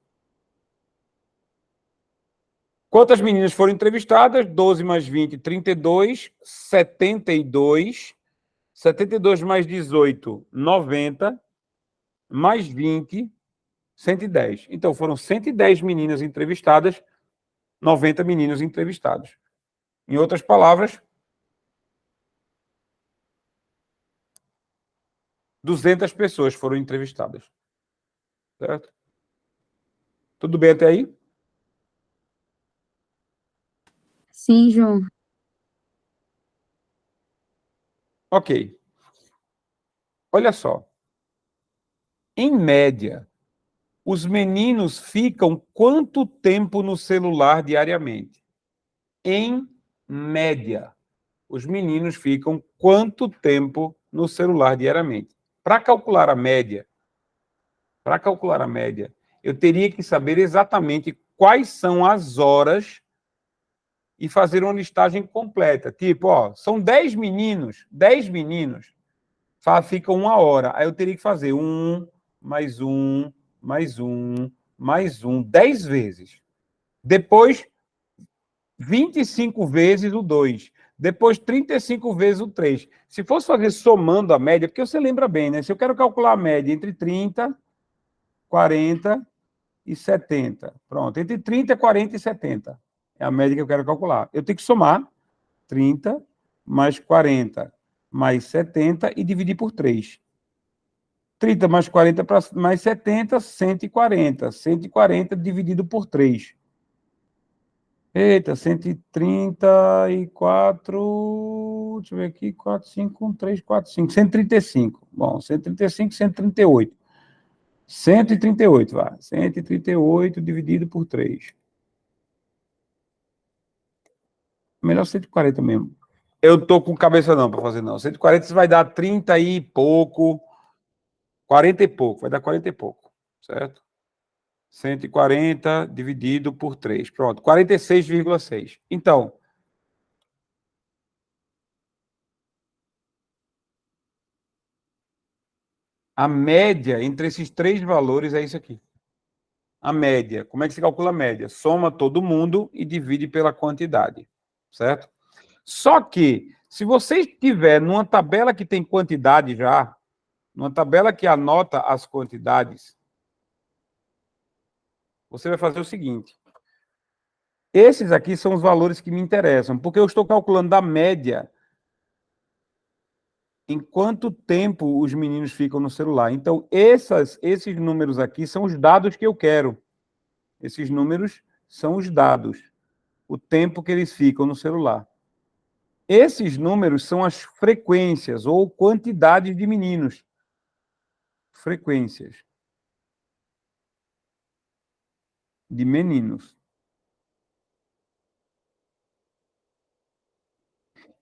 Quantas meninas foram entrevistadas? 12 mais 20, 32. 72. 72 mais 18, 90. Mais 20, 110. Então, foram 110 meninas entrevistadas, 90 meninos entrevistados. Em outras palavras, 200 pessoas foram entrevistadas. Certo? Tudo bem até aí? Sim, João. Ok. Olha só. Em média, os meninos ficam quanto tempo no celular diariamente? Em média, os meninos ficam quanto tempo no celular diariamente? Para calcular a média, eu teria que saber exatamente quais são as horas e fazer uma listagem completa. Tipo, ó, são 10 meninos, ficam 1 hora. Aí eu teria que fazer 1, mais 1, mais 1, mais 1, 10 vezes. Depois, 25 vezes o 2. Depois, 35 vezes o 3. Se fosse fazer somando a média, porque você lembra bem, né? Se eu quero calcular a média entre 30, 40 e 70. Pronto, entre 30, 40 e 70. É a média que eu quero calcular. Eu tenho que somar 30 mais 40 mais 70 e dividir por 3. 30 mais 40 mais 70, 140. 140 dividido por 3. Eita, 134. Deixa eu ver aqui. 4, 5, 1, 3, 4, 5. 135. Bom, 135, 138. 138, vai. 138 dividido por 3. Melhor 140 mesmo. Eu tô com cabeça não para fazer, não. 140 vai dar 30 e pouco. 40 e pouco. Vai dar 40 e pouco. Certo? 140 dividido por 3. Pronto. 46,6. Então, a média entre esses três valores é isso aqui. A média. Como é que se calcula a média? Soma todo mundo e divide pela quantidade. Certo? Só que, se você estiver numa tabela que tem quantidade já, numa tabela que anota as quantidades, você vai fazer o seguinte. Esses aqui são os valores que me interessam, porque eu estou calculando da média em quanto tempo os meninos ficam no celular. Então, esses números aqui são os dados que eu quero. Esses números são os dados, o tempo que eles ficam no celular. Esses números são as frequências ou quantidades de meninos. Frequências de meninos.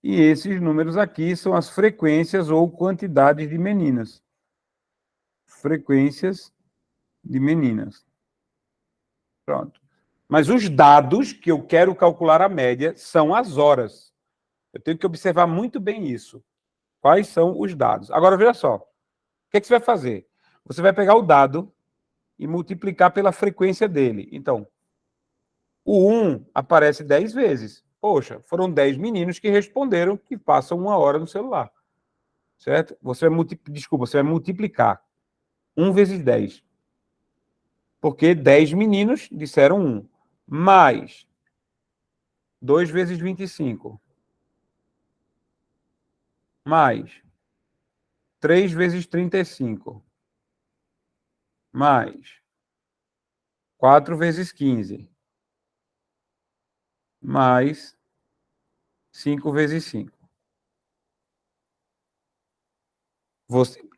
E esses números aqui são as frequências ou quantidades de meninas. Frequências de meninas. Pronto. Mas os dados que eu quero calcular a média são as horas. Eu tenho que observar muito bem isso. Quais são os dados? Agora, veja só. O que é que você vai fazer? Você vai pegar o dado e multiplicar pela frequência dele. Então, o 1 aparece 10 vezes. Poxa, foram 10 meninos que responderam que passam 1 hora no celular. Certo? Você vai multiplicar 1 vezes 10. Porque 10 meninos disseram 1. Mais 2 vezes 25. Mais 3 vezes 35. Mais 4 vezes 15. Mais 5 vezes 5.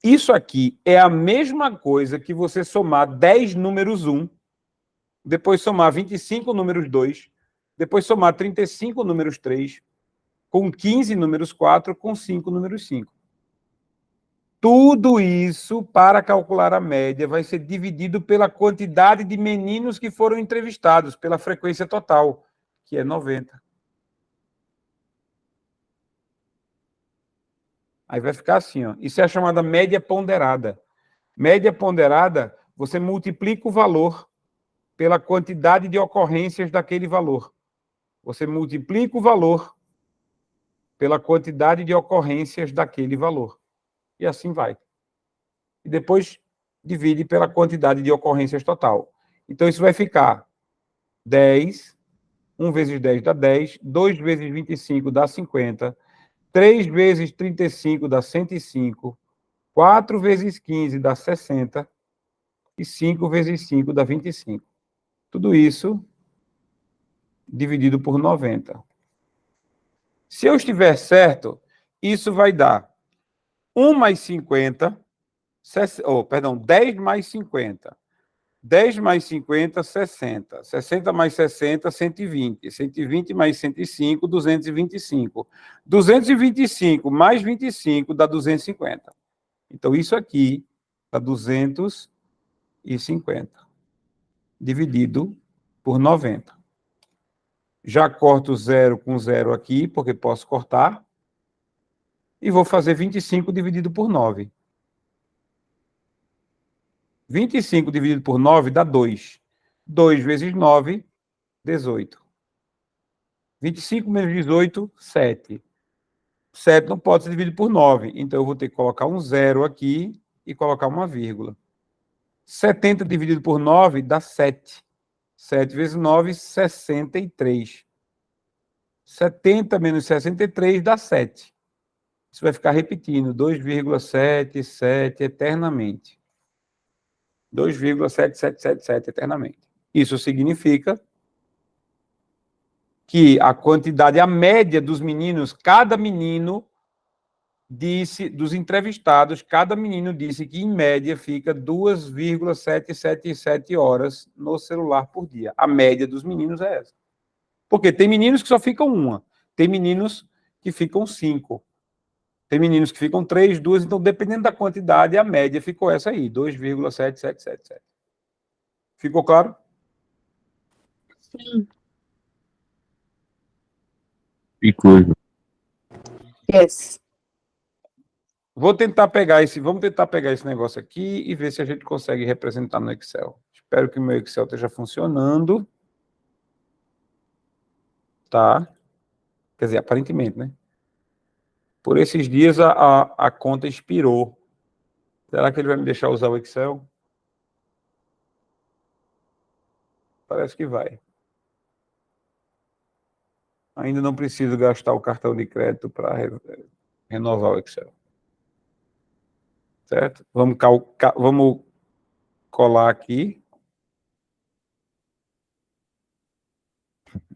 Isso aqui é a mesma coisa que você somar 10 números 1, depois somar 25 números 2, depois somar 35 números 3, com 15 números 4, com 5 números 5. Tudo isso, para calcular a média, vai ser dividido pela quantidade de meninos que foram entrevistados, pela frequência total, que é 90. Aí vai ficar assim, ó. Isso é a chamada média ponderada. Média ponderada, você multiplica o valor pela quantidade de ocorrências daquele valor. Você multiplica o valor pela quantidade de ocorrências daquele valor. E assim vai. E depois divide pela quantidade de ocorrências total. Então, isso vai ficar 10, 1 vezes 10 dá 10, 2 vezes 25 dá 50, 3 vezes 35 dá 105, 4 vezes 15 dá 60 e 5 vezes 5 dá 25. Tudo isso dividido por 90. Se eu estiver certo, isso vai dar 1 mais 50, 10 mais 50. 10 mais 50, 60. 60 mais 60, 120. 120 mais 105, 225. 225 mais 25 dá 250. Então, isso aqui dá 250. Dividido por 90. Já corto 0 com 0 aqui, porque posso cortar. E vou fazer 25 dividido por 9. 25 dividido por 9 dá 2. 2 vezes 9, 18. 25 menos 18, 7. 7 não pode ser dividido por 9. Então, eu vou ter que colocar um 0 aqui e colocar uma vírgula. 70 dividido por 9 dá 7. 7 vezes 9, 63. 70 menos 63 dá 7. Isso vai ficar repetindo, 2,77 eternamente. 2,7777 eternamente. Isso significa que a quantidade, a média dos meninos, cada menino disse, dos entrevistados, cada menino disse que, em média, fica 2,777 horas no celular por dia. A média dos meninos é essa. Porque tem meninos que só ficam 1, tem meninos que ficam 5. Tem meninos que ficam 3, 2, então, dependendo da quantidade, a média ficou essa aí, 2,7777. Ficou claro? Sim. Ficou. Yes. Vamos tentar pegar esse negócio aqui e ver se a gente consegue representar no Excel. Espero que o meu Excel esteja funcionando. Tá? Quer dizer, aparentemente, né? Por esses dias a conta expirou. Será que ele vai me deixar usar o Excel? Parece que vai. Ainda não preciso gastar o cartão de crédito para renovar o Excel. Certo? Vamos colar aqui.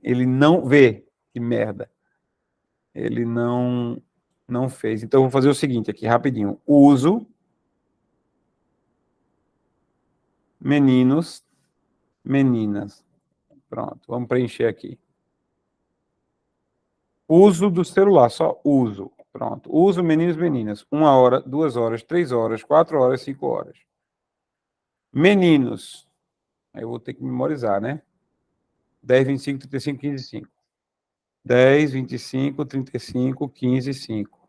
Ele não vê. Que merda. Ele não fez. Então, eu vou fazer o seguinte aqui, rapidinho. Uso meninos, meninas. Pronto, vamos preencher aqui. Uso do celular, só uso. Pronto. Uso meninos, meninas. 1 hora, 2 horas, 3 horas, 4 horas, 5 horas. Meninos. Aí eu vou ter que memorizar, né? 10, 25, 35, 15, 5. 10, 25, 35, 15, 5.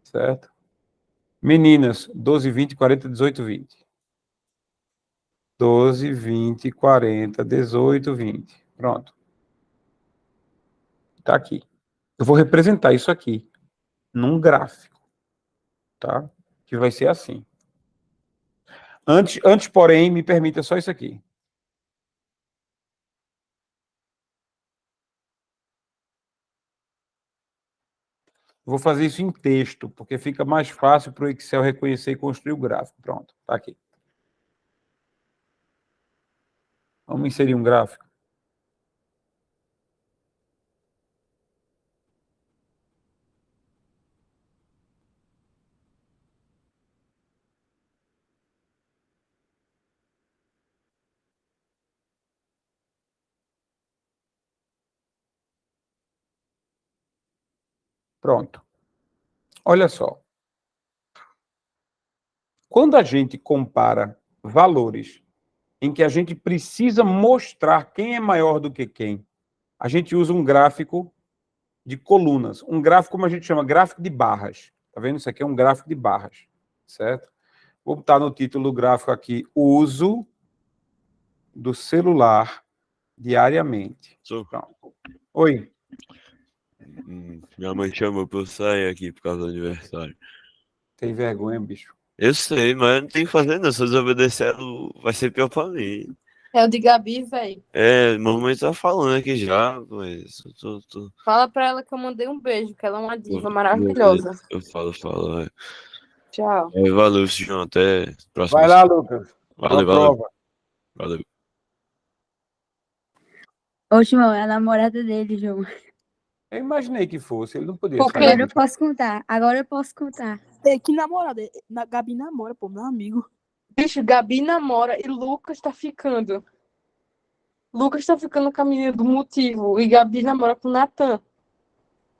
Certo? Meninas, 12, 20, 40, 18, 20. 12, 20, 40, 18, 20. Pronto. Está aqui. Eu vou representar isso aqui num gráfico, tá? Que vai ser assim. Antes, porém, me permita só isso aqui. Vou fazer isso em texto, porque fica mais fácil para o Excel reconhecer e construir o gráfico. Pronto, está aqui. Vamos inserir um gráfico. Pronto. Olha só. Quando a gente compara valores em que a gente precisa mostrar quem é maior do que quem, a gente usa um gráfico de colunas. Um gráfico, como a gente chama, gráfico de barras. Tá vendo? Isso aqui é um gráfico de barras, certo? Vou botar no título do gráfico aqui, uso do celular diariamente. Pronto. Oi. Minha mãe chamou pra eu sair aqui por causa do aniversário. Tem vergonha, bicho? Eu sei, mas não tem que fazer não. Se eu desobedecer, vai ser pior pra mim. É o de Gabi, velho. Mamãe tá falando aqui já, mas eu tô... Fala pra ela que eu mandei um beijo, que ela é uma diva maravilhosa. Eu falo. Tchau. Valeu, João. Até a próxima. Vai lá, Lucas. Valeu. Ô, João, é a namorada dele, João. Eu imaginei que fosse, ele não podia Por quê? sair. Agora eu posso contar. É, que namorada? Gabi namora, pô, meu amigo. Bicho, Gabi namora e Lucas tá ficando. Lucas tá ficando com a menina do motivo e Gabi namora com o Natan.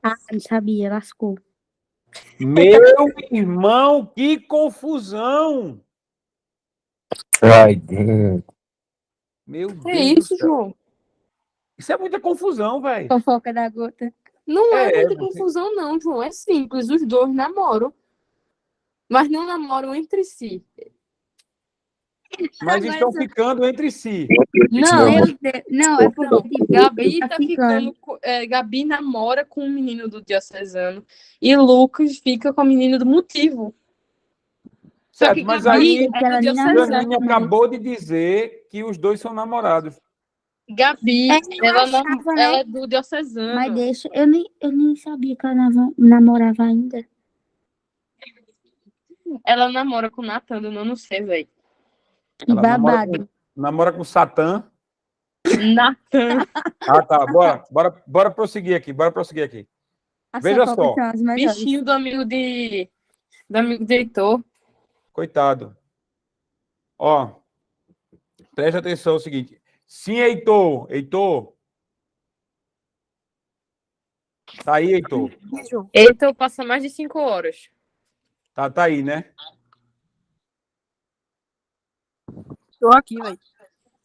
Ah, não sabia, lascou. Meu irmão, que confusão! Ai, Deus. Meu Que Deus do isso, céu. João? Isso é muita confusão, velho. Fofoca da gota. Não é muita você- confusão, não, João. É simples, os dois namoram. Mas não namoram entre si. Mas Agora estão só- ficando entre si. Não, Meu Deus. Não, é porque tipo, Gabi tá tá ficando. ficando. Gabi namora com o menino do Diocesano e Lucas fica com a menina do motivo. Só Certo, que mas Gabi aí É que ela é do nem Diocesano. Janine acabou de dizer que os dois são namorados. Gabi, É, eu achava, né? ela é do Diocesano. Mas deixa, eu nem sabia que ela namorava ainda. Ela namora com o Natan, eu não sei, velho. Que Ela babado. namora com Satã. Natan. Ah, tá. Bora prosseguir aqui. As Veja fofocas só. são as melhores. Bichinho do amigo de Heitor. Coitado. Ó, preste atenção, é o seguinte. Sim, Heitor. Tá aí, Heitor. Heitor passa mais de 5 horas. Tá aí, né? Tô aqui, velho.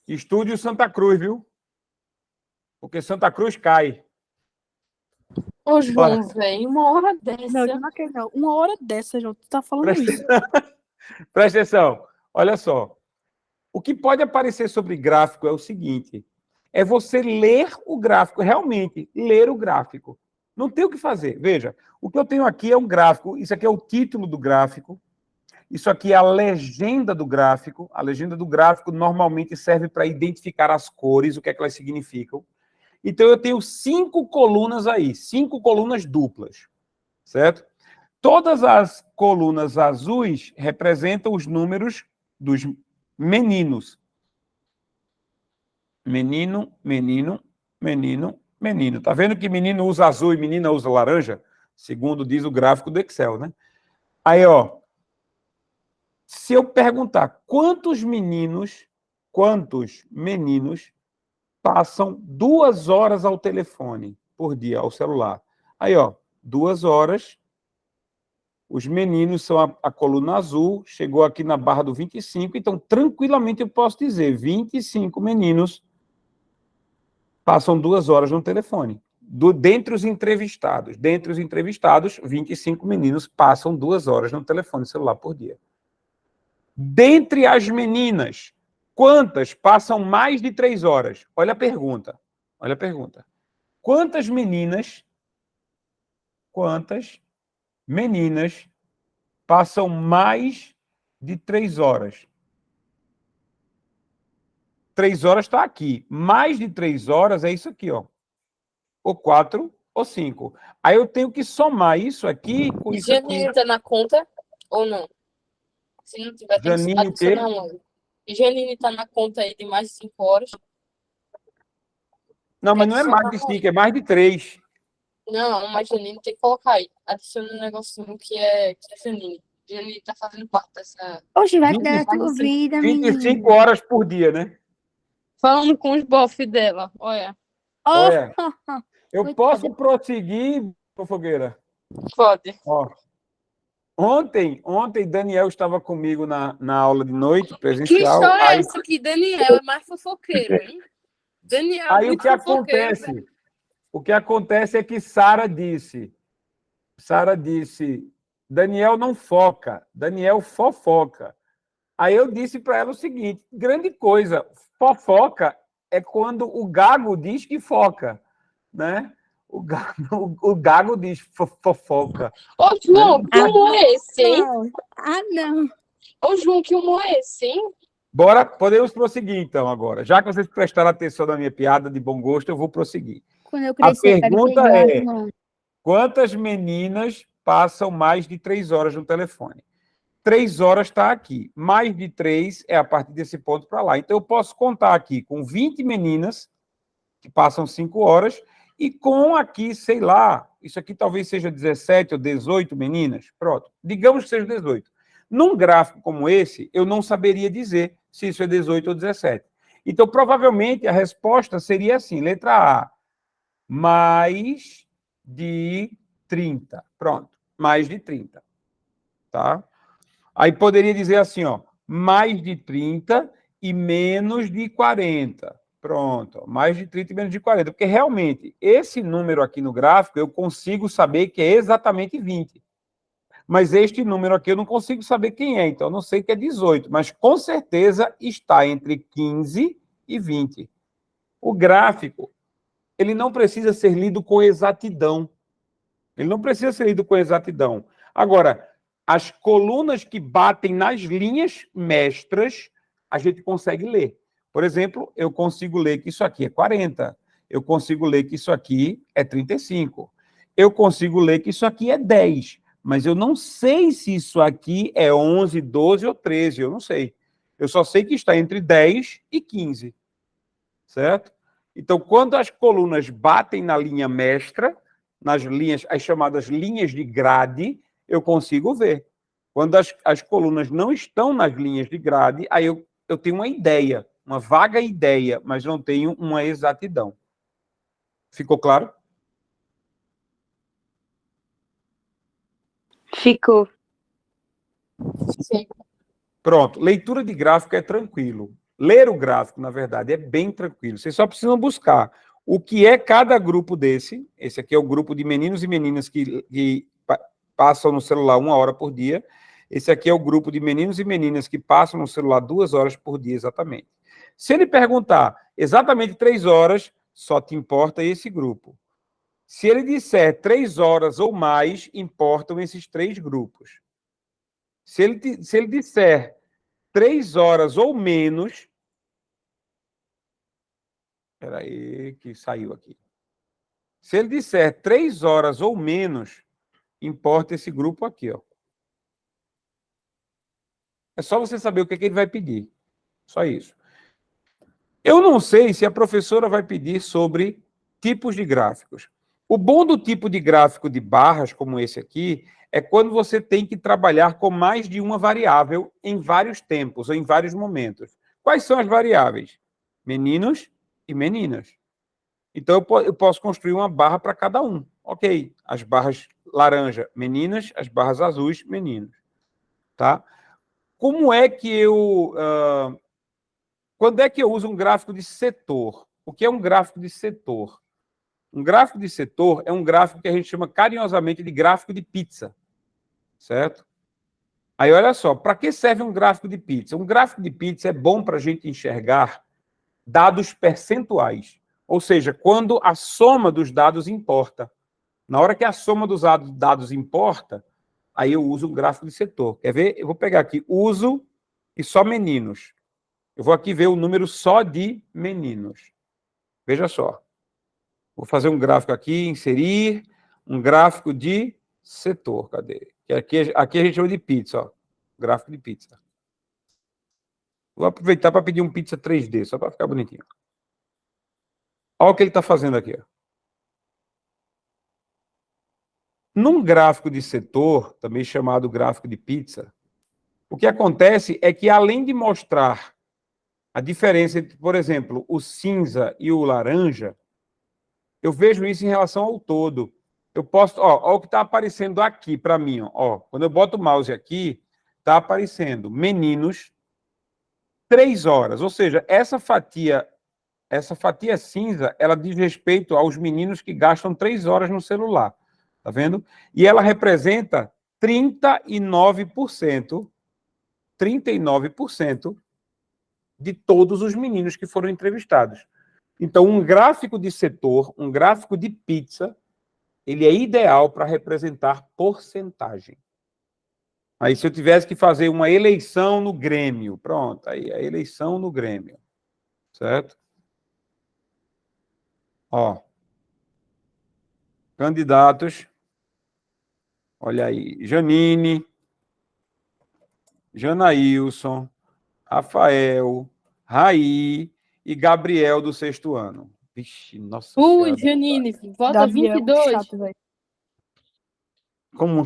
Estúdio Santa Cruz, viu? Porque Santa Cruz cai. Ô, João, velho, uma hora dessa. Não, eu não quero, não. 1 hora dessa, João. Tu tá falando Presta, isso. Presta atenção. Olha só. O que pode aparecer sobre gráfico é o seguinte. É você ler o gráfico, realmente, ler o gráfico. Não tem o que fazer. Veja, o que eu tenho aqui é um gráfico. Isso aqui é o título do gráfico. Isso aqui é a legenda do gráfico. A legenda do gráfico normalmente serve para identificar as cores, o que é que elas significam. Então, eu tenho 5 colunas aí, 5 colunas duplas, certo? Todas as colunas azuis representam os números dos meninos. Menino, menino, menino, menino. Tá vendo que menino usa azul e menina usa laranja? Segundo diz o gráfico do Excel, né? Aí, ó. Se eu perguntar quantos meninos passam 2 horas ao telefone por dia, ao celular? Aí, ó, 2 horas. Os meninos são a coluna azul, chegou aqui na barra do 25, então tranquilamente eu posso dizer 25 meninos passam 2 horas no telefone. Dentre os entrevistados, 25 meninos passam 2 horas no telefone celular por dia. Dentre as meninas, quantas passam mais de 3 horas? Olha a pergunta. Quantas meninas passam mais de 3 horas? 3 horas está aqui. Mais de 3 horas é isso aqui, ó. Ou 4 ou 5. Aí eu tenho que somar isso aqui com isso aqui. Janine tá na conta ou não? Se não tiver, tem que Janine o quê? adicionar um. Janine tá na conta aí de mais de 5 horas. Não, mas não é mais de 5, é mais de 3. Não, mas Janine tem que colocar aí. Adiciona um negocinho que é Janine. Janine tá fazendo parte dessa. Oxe, vai 20, dar a tua vida, 25 menino. horas por dia, né? Falando com os bofs dela, olha. Olha, eu Coitada. posso prosseguir, fofogueira? Pode. Ó. Ontem Daniel estava comigo na aula de noite, Que presencial. história é Aí, essa que Daniel é mais fofoqueiro, hein? Daniel é aí o muito que fofoqueiro. acontece? O que acontece é que Sara disse, Daniel não foca, Daniel fofoca. Aí eu disse para ela o seguinte, grande coisa, fofoca é quando o gago diz que foca, né? O gago diz fofoca. Ô, João, que humor é esse, hein? Não. Ô, João, que humor é esse, hein? Bora, podemos prosseguir então agora. Já que vocês prestaram atenção na minha piada de bom gosto, eu vou prosseguir. Quando eu A crescer, eu quero pergunta ser igual a é: João. quantas meninas passam mais de 3 horas no telefone? 3 horas está aqui. Mais de 3 é a partir desse ponto para lá. Então, eu posso contar aqui com 20 meninas que passam 5 horas e com aqui, sei lá, isso aqui talvez seja 17 ou 18 meninas. Pronto. Digamos que seja 18. Num gráfico como esse, eu não saberia dizer se isso é 18 ou 17. Então, provavelmente, a resposta seria assim, letra A, mais de 30. Pronto, mais de 30. Tá? Aí poderia dizer assim, ó, mais de 30 e menos de 40. Pronto, mais de 30 e menos de 40. Porque realmente, esse número aqui no gráfico, eu consigo saber que é exatamente 20. Mas este número aqui eu não consigo saber quem é, então eu não sei que é 18, mas com certeza está entre 15 e 20. O gráfico, ele não precisa ser lido com exatidão. Ele não precisa ser lido com exatidão. Agora, as colunas que batem nas linhas mestras, a gente consegue ler. Por exemplo, eu consigo ler que isso aqui é 40. Eu consigo ler que isso aqui é 35. Eu consigo ler que isso aqui é 10. Mas eu não sei se isso aqui é 11, 12 ou 13. Eu não sei. Eu só sei que está entre 10 e 15. Certo? Então, quando as colunas batem na linha mestra, nas linhas, as chamadas linhas de grade, eu consigo ver. Quando as colunas não estão nas linhas de grade, aí eu tenho uma ideia, uma vaga ideia, mas não tenho uma exatidão. Ficou claro? Ficou. Sim. Pronto. Leitura de gráfico é tranquilo. Ler o gráfico, na verdade, é bem tranquilo. Vocês só precisam buscar o que é cada grupo desse. Esse aqui é o grupo de meninos e meninas que passam no celular 1 hora por dia. Esse aqui é o grupo de meninos e meninas que passam no celular 2 horas por dia, exatamente. Se ele perguntar exatamente 3 horas, só te importa esse grupo. Se ele disser 3 horas ou mais, importam esses 3 grupos. Se ele disser 3 horas ou menos... Espera aí, que saiu aqui. Se ele disser 3 horas ou menos, importa esse grupo aqui, ó. É só você saber o que ele vai pedir. Só isso. Eu não sei se a professora vai pedir sobre tipos de gráficos. O bom do tipo de gráfico de barras, como esse aqui, é quando você tem que trabalhar com mais de uma variável em vários tempos ou em vários momentos. Quais são as variáveis? Meninos e meninas. Então, eu posso construir uma barra para cada um. Ok, as barras laranja, meninas, as barras azuis, meninos. Tá? Como é que eu... quando é que eu uso um gráfico de setor? O que é um gráfico de setor? Um gráfico de setor é um gráfico que a gente chama carinhosamente de gráfico de pizza. Certo? Aí, olha só, para que serve um gráfico de pizza? Um gráfico de pizza é bom para a gente enxergar dados percentuais. Ou seja, quando a soma dos dados importa. Na hora que a soma dos dados importa, aí eu uso um gráfico de setor. Quer ver? Eu vou pegar aqui, uso e só meninos. Eu vou aqui ver o número só de meninos. Veja só. Vou fazer um gráfico aqui, inserir um gráfico de setor. Cadê? Aqui a gente chama de pizza, ó. Gráfico de pizza. Vou aproveitar para pedir um pizza 3D, só para ficar bonitinho. Olha o que ele está fazendo aqui. Ó. Num gráfico de setor, também chamado gráfico de pizza, o que acontece é que, além de mostrar a diferença entre, por exemplo, o cinza e o laranja, eu vejo isso em relação ao todo. Eu posso... Ó, o que está aparecendo aqui para mim. Ó, quando eu boto o mouse aqui, está aparecendo meninos, 3 horas. Ou seja, essa fatia cinza, ela diz respeito aos meninos que gastam 3 horas no celular. Tá vendo? E ela representa 39% de todos os meninos que foram entrevistados. Então, um gráfico de setor, um gráfico de pizza, ele é ideal para representar porcentagem. Aí, se eu tivesse que fazer uma eleição no Grêmio, pronto, aí a eleição no Grêmio, certo? Ó, candidatos, olha aí, Janine, Janaílson, Rafael, Raí e Gabriel do 6º ano. Vixe, nossa senhora. Janine, volta Gabriel é 22. chato, velho.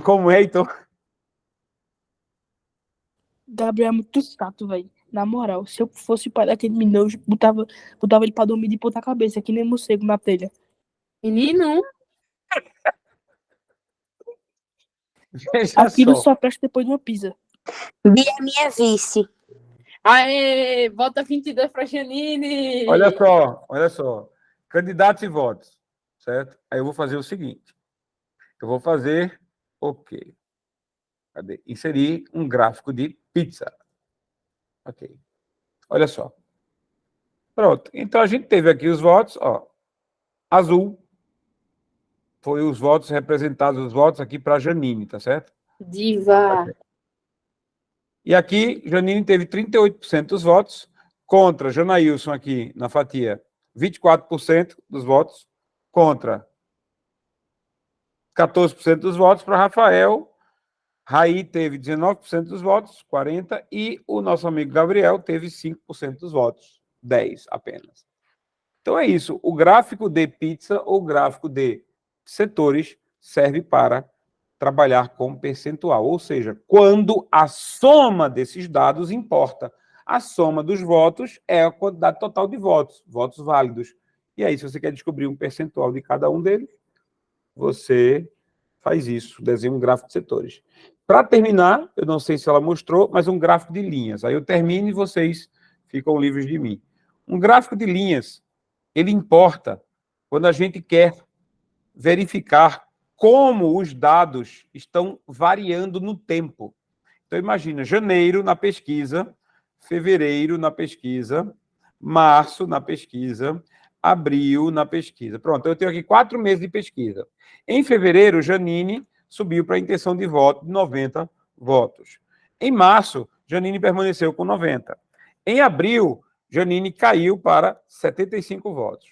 Como é, então? Gabriel é muito chato, velho. Na moral, se eu fosse o pai daquele menino, eu botava ele pra dormir de ponta cabeça, que nem morcego na telha. Menino, Veja Aquilo só. só presta depois de uma pizza. Bia é minha vice. aê, volta 22 pra Janine. Olha só. Candidatos e votos, certo? Aí eu vou fazer o seguinte. Eu vou fazer, ok. Cadê? Inserir um gráfico de pizza. Ok. Olha só. Pronto. Então, a gente teve aqui os votos, ó. Azul foi os votos representados, os votos aqui para Janine, tá certo? Diva. E aqui, Janine teve 38% dos votos, contra Janaílson aqui na fatia, 24% dos votos, contra 14% dos votos para Rafael, Raí teve 19% dos votos, 40%, e o nosso amigo Gabriel teve 5% dos votos, 10% apenas. Então é isso, o gráfico de pizza ou gráfico de setores serve para trabalhar com percentual, ou seja, quando a soma desses dados importa. A soma dos votos é a quantidade total de votos, votos válidos. E aí, se você quer descobrir um percentual de cada um deles, você faz isso, desenha um gráfico de setores. Para terminar, eu não sei se ela mostrou, mas um gráfico de linhas. Aí eu termino e vocês ficam livres de mim. Um gráfico de linhas, ele importa quando a gente quer verificar como os dados estão variando no tempo. Então, imagina, janeiro na pesquisa, fevereiro na pesquisa, março na pesquisa, abril na pesquisa. Pronto, eu tenho aqui 4 meses de pesquisa. Em fevereiro, Janine subiu para a intenção de voto de 90 votos. Em março, Janine permaneceu com 90. Em abril, Janine caiu para 75 votos.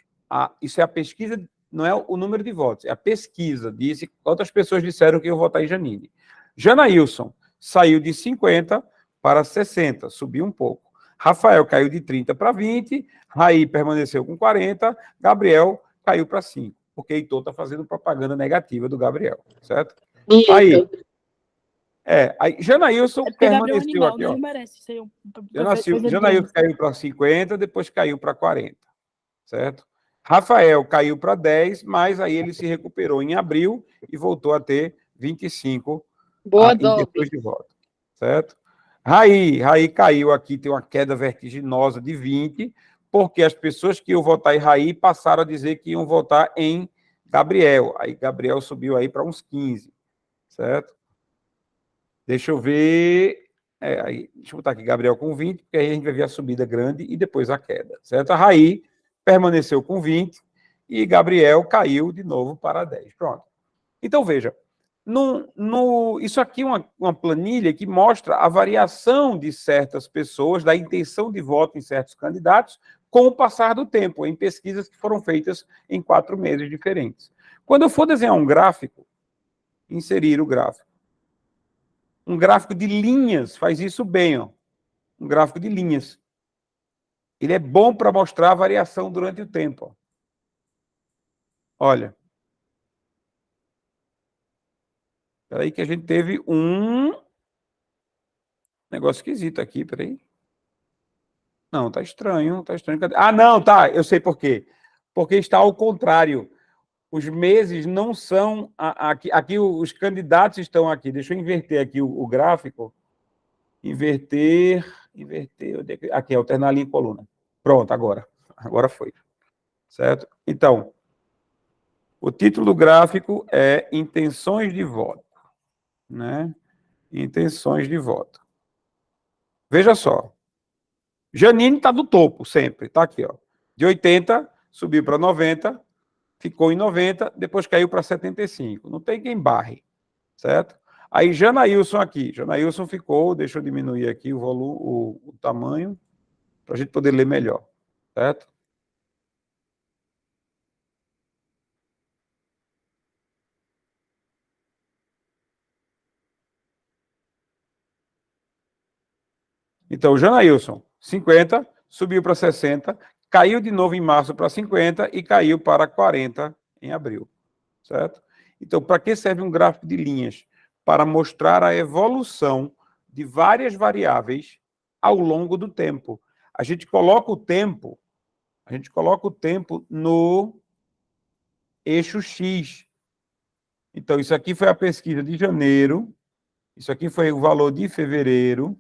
Isso é a pesquisa, não é o número de votos, é a pesquisa. Disse quantas pessoas disseram que iam votar em Janine. Janaílson saiu de 50 para 60, subiu um pouco. Rafael caiu de 30 para 20, Raí permaneceu com 40, Gabriel caiu para 5, porque Heitor está fazendo propaganda negativa do Gabriel, certo? Aí Janaílson permaneceu aqui, ó. Janaílson caiu para 50, depois caiu para 40, certo? Rafael caiu para 10, mas aí ele se recuperou em abril e voltou a ter 25 intenções de voto, certo? Raí caiu aqui, tem uma queda vertiginosa de 20, porque as pessoas que iam votar em Raí passaram a dizer que iam votar em Gabriel. Aí Gabriel subiu aí para uns 15, certo? Deixa eu ver. Deixa eu botar aqui Gabriel com 20, porque aí a gente vai ver a subida grande e depois a queda, certo? A Raí permaneceu com 20 e Gabriel caiu de novo para 10. Pronto. Então, veja, isso aqui é uma planilha que mostra a variação de certas pessoas, da intenção de voto em certos candidatos, com o passar do tempo, em pesquisas que foram feitas em 4 meses diferentes. Quando eu for desenhar um gráfico, inserir o gráfico. Um gráfico de linhas faz isso bem, ó. Um gráfico de linhas. Ele é bom para mostrar a variação durante o tempo. Ó. Olha. Espera aí que a gente teve um negócio esquisito aqui, peraí. Não, tá estranho, tá estranho. Ah, não, tá, eu sei por quê. Porque está ao contrário. Os meses não são... Aqui os candidatos estão aqui. Deixa eu inverter aqui o gráfico. Inverter... Aqui, alternar linha e coluna. Pronto, agora. Agora foi. Certo? Então, o título do gráfico é Intenções de Voto. Né? Intenções de voto. Veja só. Janine está no topo, sempre. Está aqui, ó. De 80, subiu para 90... ficou em 90, depois caiu para 75. Não tem quem barre, certo? Aí Janaílson aqui. Janaílson ficou, deixa eu diminuir aqui o volume, o tamanho, para a gente poder ler melhor, certo? Então, Janaílson, 50, subiu para 60, caiu de novo em março para 50 e caiu para 40 em abril, certo? Então, para que serve um gráfico de linhas? Para mostrar a evolução de várias variáveis ao longo do tempo. A gente coloca o tempo no eixo X. Então, isso aqui foi a pesquisa de janeiro, isso aqui foi o valor de fevereiro,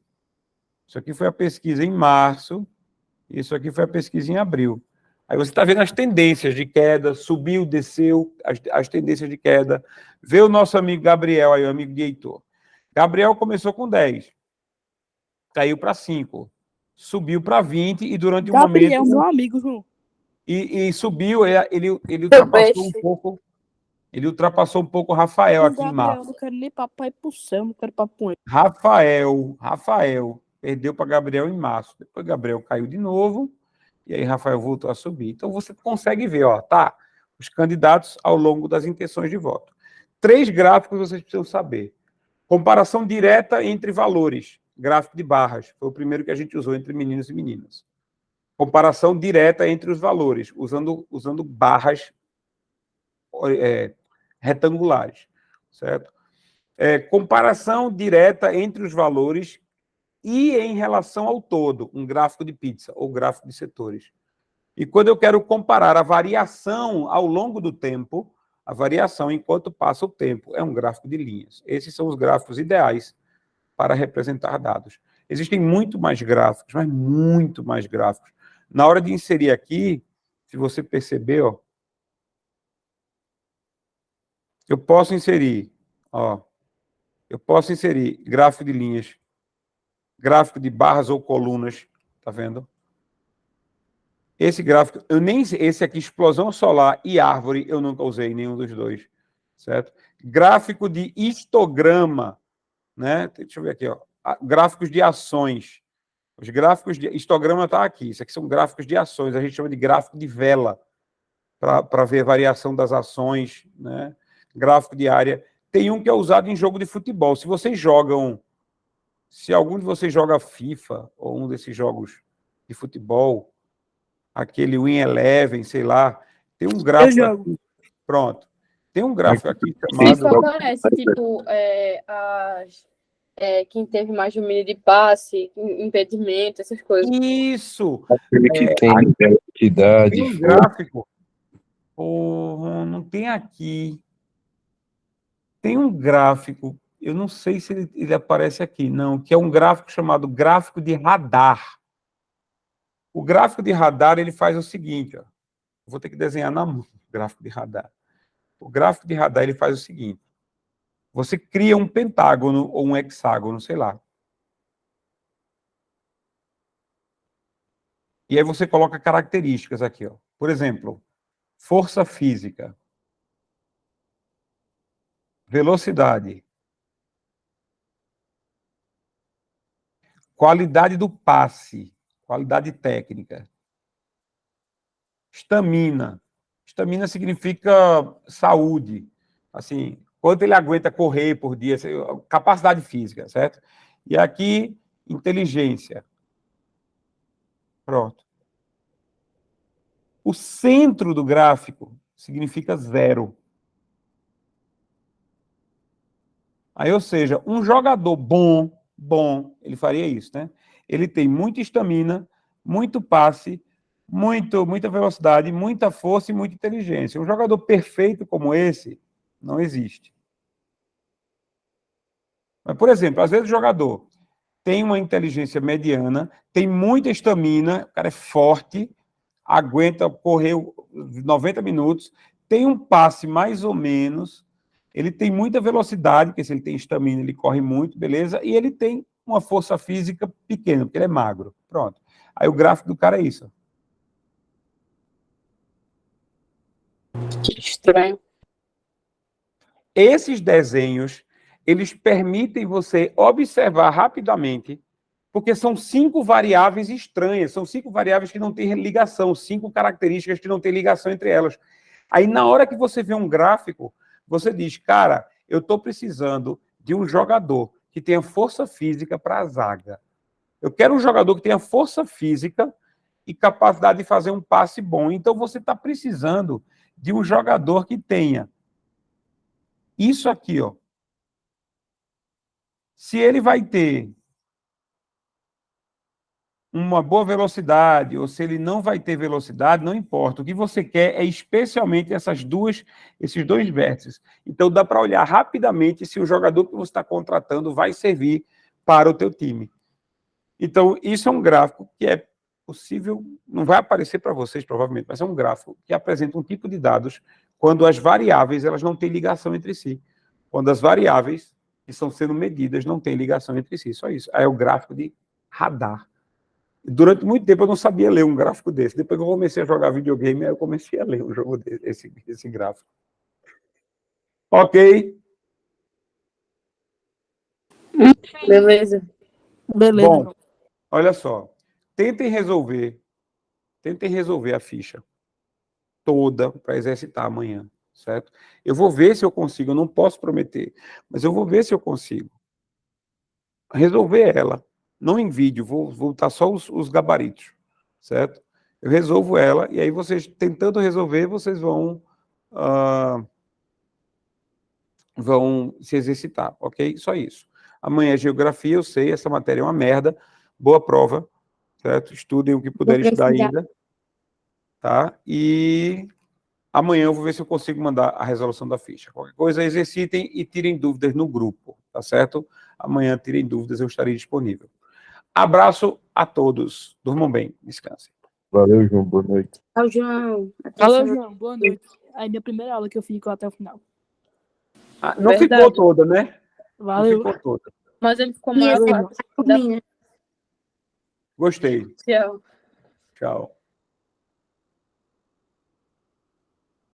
isso aqui foi a pesquisa em março, isso aqui foi a pesquisa em abril. Aí você está vendo as tendências de queda, subiu, desceu, as tendências de queda. Vê o nosso amigo Gabriel, aí, o amigo de Heitor. Gabriel começou com 10, caiu para 5, subiu para 20 e durante um Gabriel, momento... meu amigo, João. E subiu, ele ultrapassou um pouco... Ele ultrapassou um pouco o Rafael aqui em março. Eu não quero nem papo para ir pro céu, não quero papo com ele. Rafael perdeu para Gabriel em março. Depois Gabriel caiu de novo, e aí Rafael voltou a subir. Então você consegue ver, ó, tá? Os candidatos ao longo das intenções de voto. 3 gráficos vocês precisam saber. Comparação direta entre valores. Gráfico de barras. Foi o primeiro que a gente usou entre meninos e meninas. Comparação direta entre os valores, usando barras retangulares, certo? Comparação direta entre os valores e em relação ao todo, um gráfico de pizza ou gráfico de setores. E quando eu quero comparar a variação ao longo do tempo, a variação enquanto passa o tempo, é um gráfico de linhas. Esses são os gráficos ideais para representar dados. Existem muito mais gráficos, mas muito mais gráficos. Na hora de inserir aqui, se você perceber, ó, eu posso inserir gráfico de linhas, gráfico de barras ou colunas, tá vendo? Esse gráfico, esse aqui, explosão solar e árvore, eu nunca usei nenhum dos dois, certo? Gráfico de histograma, né? Deixa eu ver aqui, ó. gráficos de ações. Os gráficos de histograma está aqui. Isso aqui são gráficos de ações. A gente chama de gráfico de vela para ver a variação das ações, né? Gráfico de área. Tem um que é usado em jogo de futebol. Se algum de vocês joga FIFA ou um desses jogos de futebol, aquele Win Eleven, sei lá, tem um gráfico jogo. aqui. Pronto. Tem um gráfico aqui Isso chamado. aparece, tipo, quem teve mais domínio de passe, impedimento, essas coisas. Isso! Aquele que tem Tem velocidade, um gráfico. Não tem aqui. Tem um gráfico, eu não sei se ele aparece aqui, não, que é um gráfico chamado gráfico de radar. O gráfico de radar, ele faz o seguinte, ó. Vou ter que desenhar na mão o gráfico de radar. O gráfico de radar, ele faz o seguinte. Você cria um pentágono ou um hexágono, sei lá. E aí você coloca características aqui, ó. Por exemplo, força física, velocidade, qualidade do passe, qualidade técnica, estamina. Estamina significa saúde, assim, quanto ele aguenta correr por dia, capacidade física, certo? E aqui, inteligência. Pronto. O centro do gráfico significa 0. Aí, ou seja, um jogador bom, ele faria isso, né? Ele tem muita estamina, muito passe, muita velocidade, muita força e muita inteligência. Um jogador perfeito como esse não existe. Mas, por exemplo, às vezes o jogador tem uma inteligência mediana, tem muita estamina, o cara é forte, aguenta correr 90 minutos, tem um passe mais ou menos, ele tem muita velocidade, porque se ele tem estamina, ele corre muito, beleza? E ele tem uma força física pequena, porque ele é magro. Pronto. Aí o gráfico do cara é isso. Que estranho. Esses desenhos, eles permitem você observar rapidamente, porque são 5 variáveis estranhas, são 5 variáveis que não têm ligação, 5 características que não têm ligação entre elas. Aí, na hora que você vê um gráfico, você diz, cara, eu estou precisando de um jogador que tenha força física para a zaga. Eu quero um jogador que tenha força física e capacidade de fazer um passe bom. Então, você está precisando de um jogador que tenha isso aqui, ó. Se ele vai ter uma boa velocidade, ou se ele não vai ter velocidade, não importa. O que você quer é especialmente esses dois vértices. Então, dá para olhar rapidamente se o jogador que você está contratando vai servir para o teu time. Então, isso é um gráfico que é possível, não vai aparecer para vocês, provavelmente, mas é um gráfico que apresenta um tipo de dados quando as variáveis elas não têm ligação entre si. Quando as variáveis que estão sendo medidas não têm ligação entre si. Só isso. Aí é o gráfico de radar. Durante muito tempo eu não sabia ler um gráfico desse. Depois que eu comecei a jogar videogame, eu comecei a ler um jogo desse, esse gráfico. Ok? Beleza. Beleza. Bom, olha só. Tentem resolver a ficha toda para exercitar amanhã, certo? Eu vou ver se eu consigo, eu não posso prometer, mas eu vou ver se eu consigo resolver ela. Não em vídeo, vou botar só os gabaritos, certo? Eu resolvo ela, e aí vocês, tentando resolver, vocês vão se exercitar, ok? Só isso. Amanhã é geografia, eu sei, essa matéria é uma merda, boa prova, certo? Estudem o que puderem estudar ainda, tá? E amanhã eu vou ver se eu consigo mandar a resolução da ficha. Qualquer coisa, exercitem e tirem dúvidas no grupo, tá certo? Amanhã tirem dúvidas, eu estarei disponível. Abraço a todos. Durmam bem. Descansem. Valeu, João. Boa noite. Tchau, João. Até Valeu, semana. João. Boa noite. É minha primeira aula que eu fico até o final. Não Verdade. ficou toda, né? Valeu. Não ficou toda. Mas ele ficou E maior. essa é a minha. Gostei. Tchau. Tchau.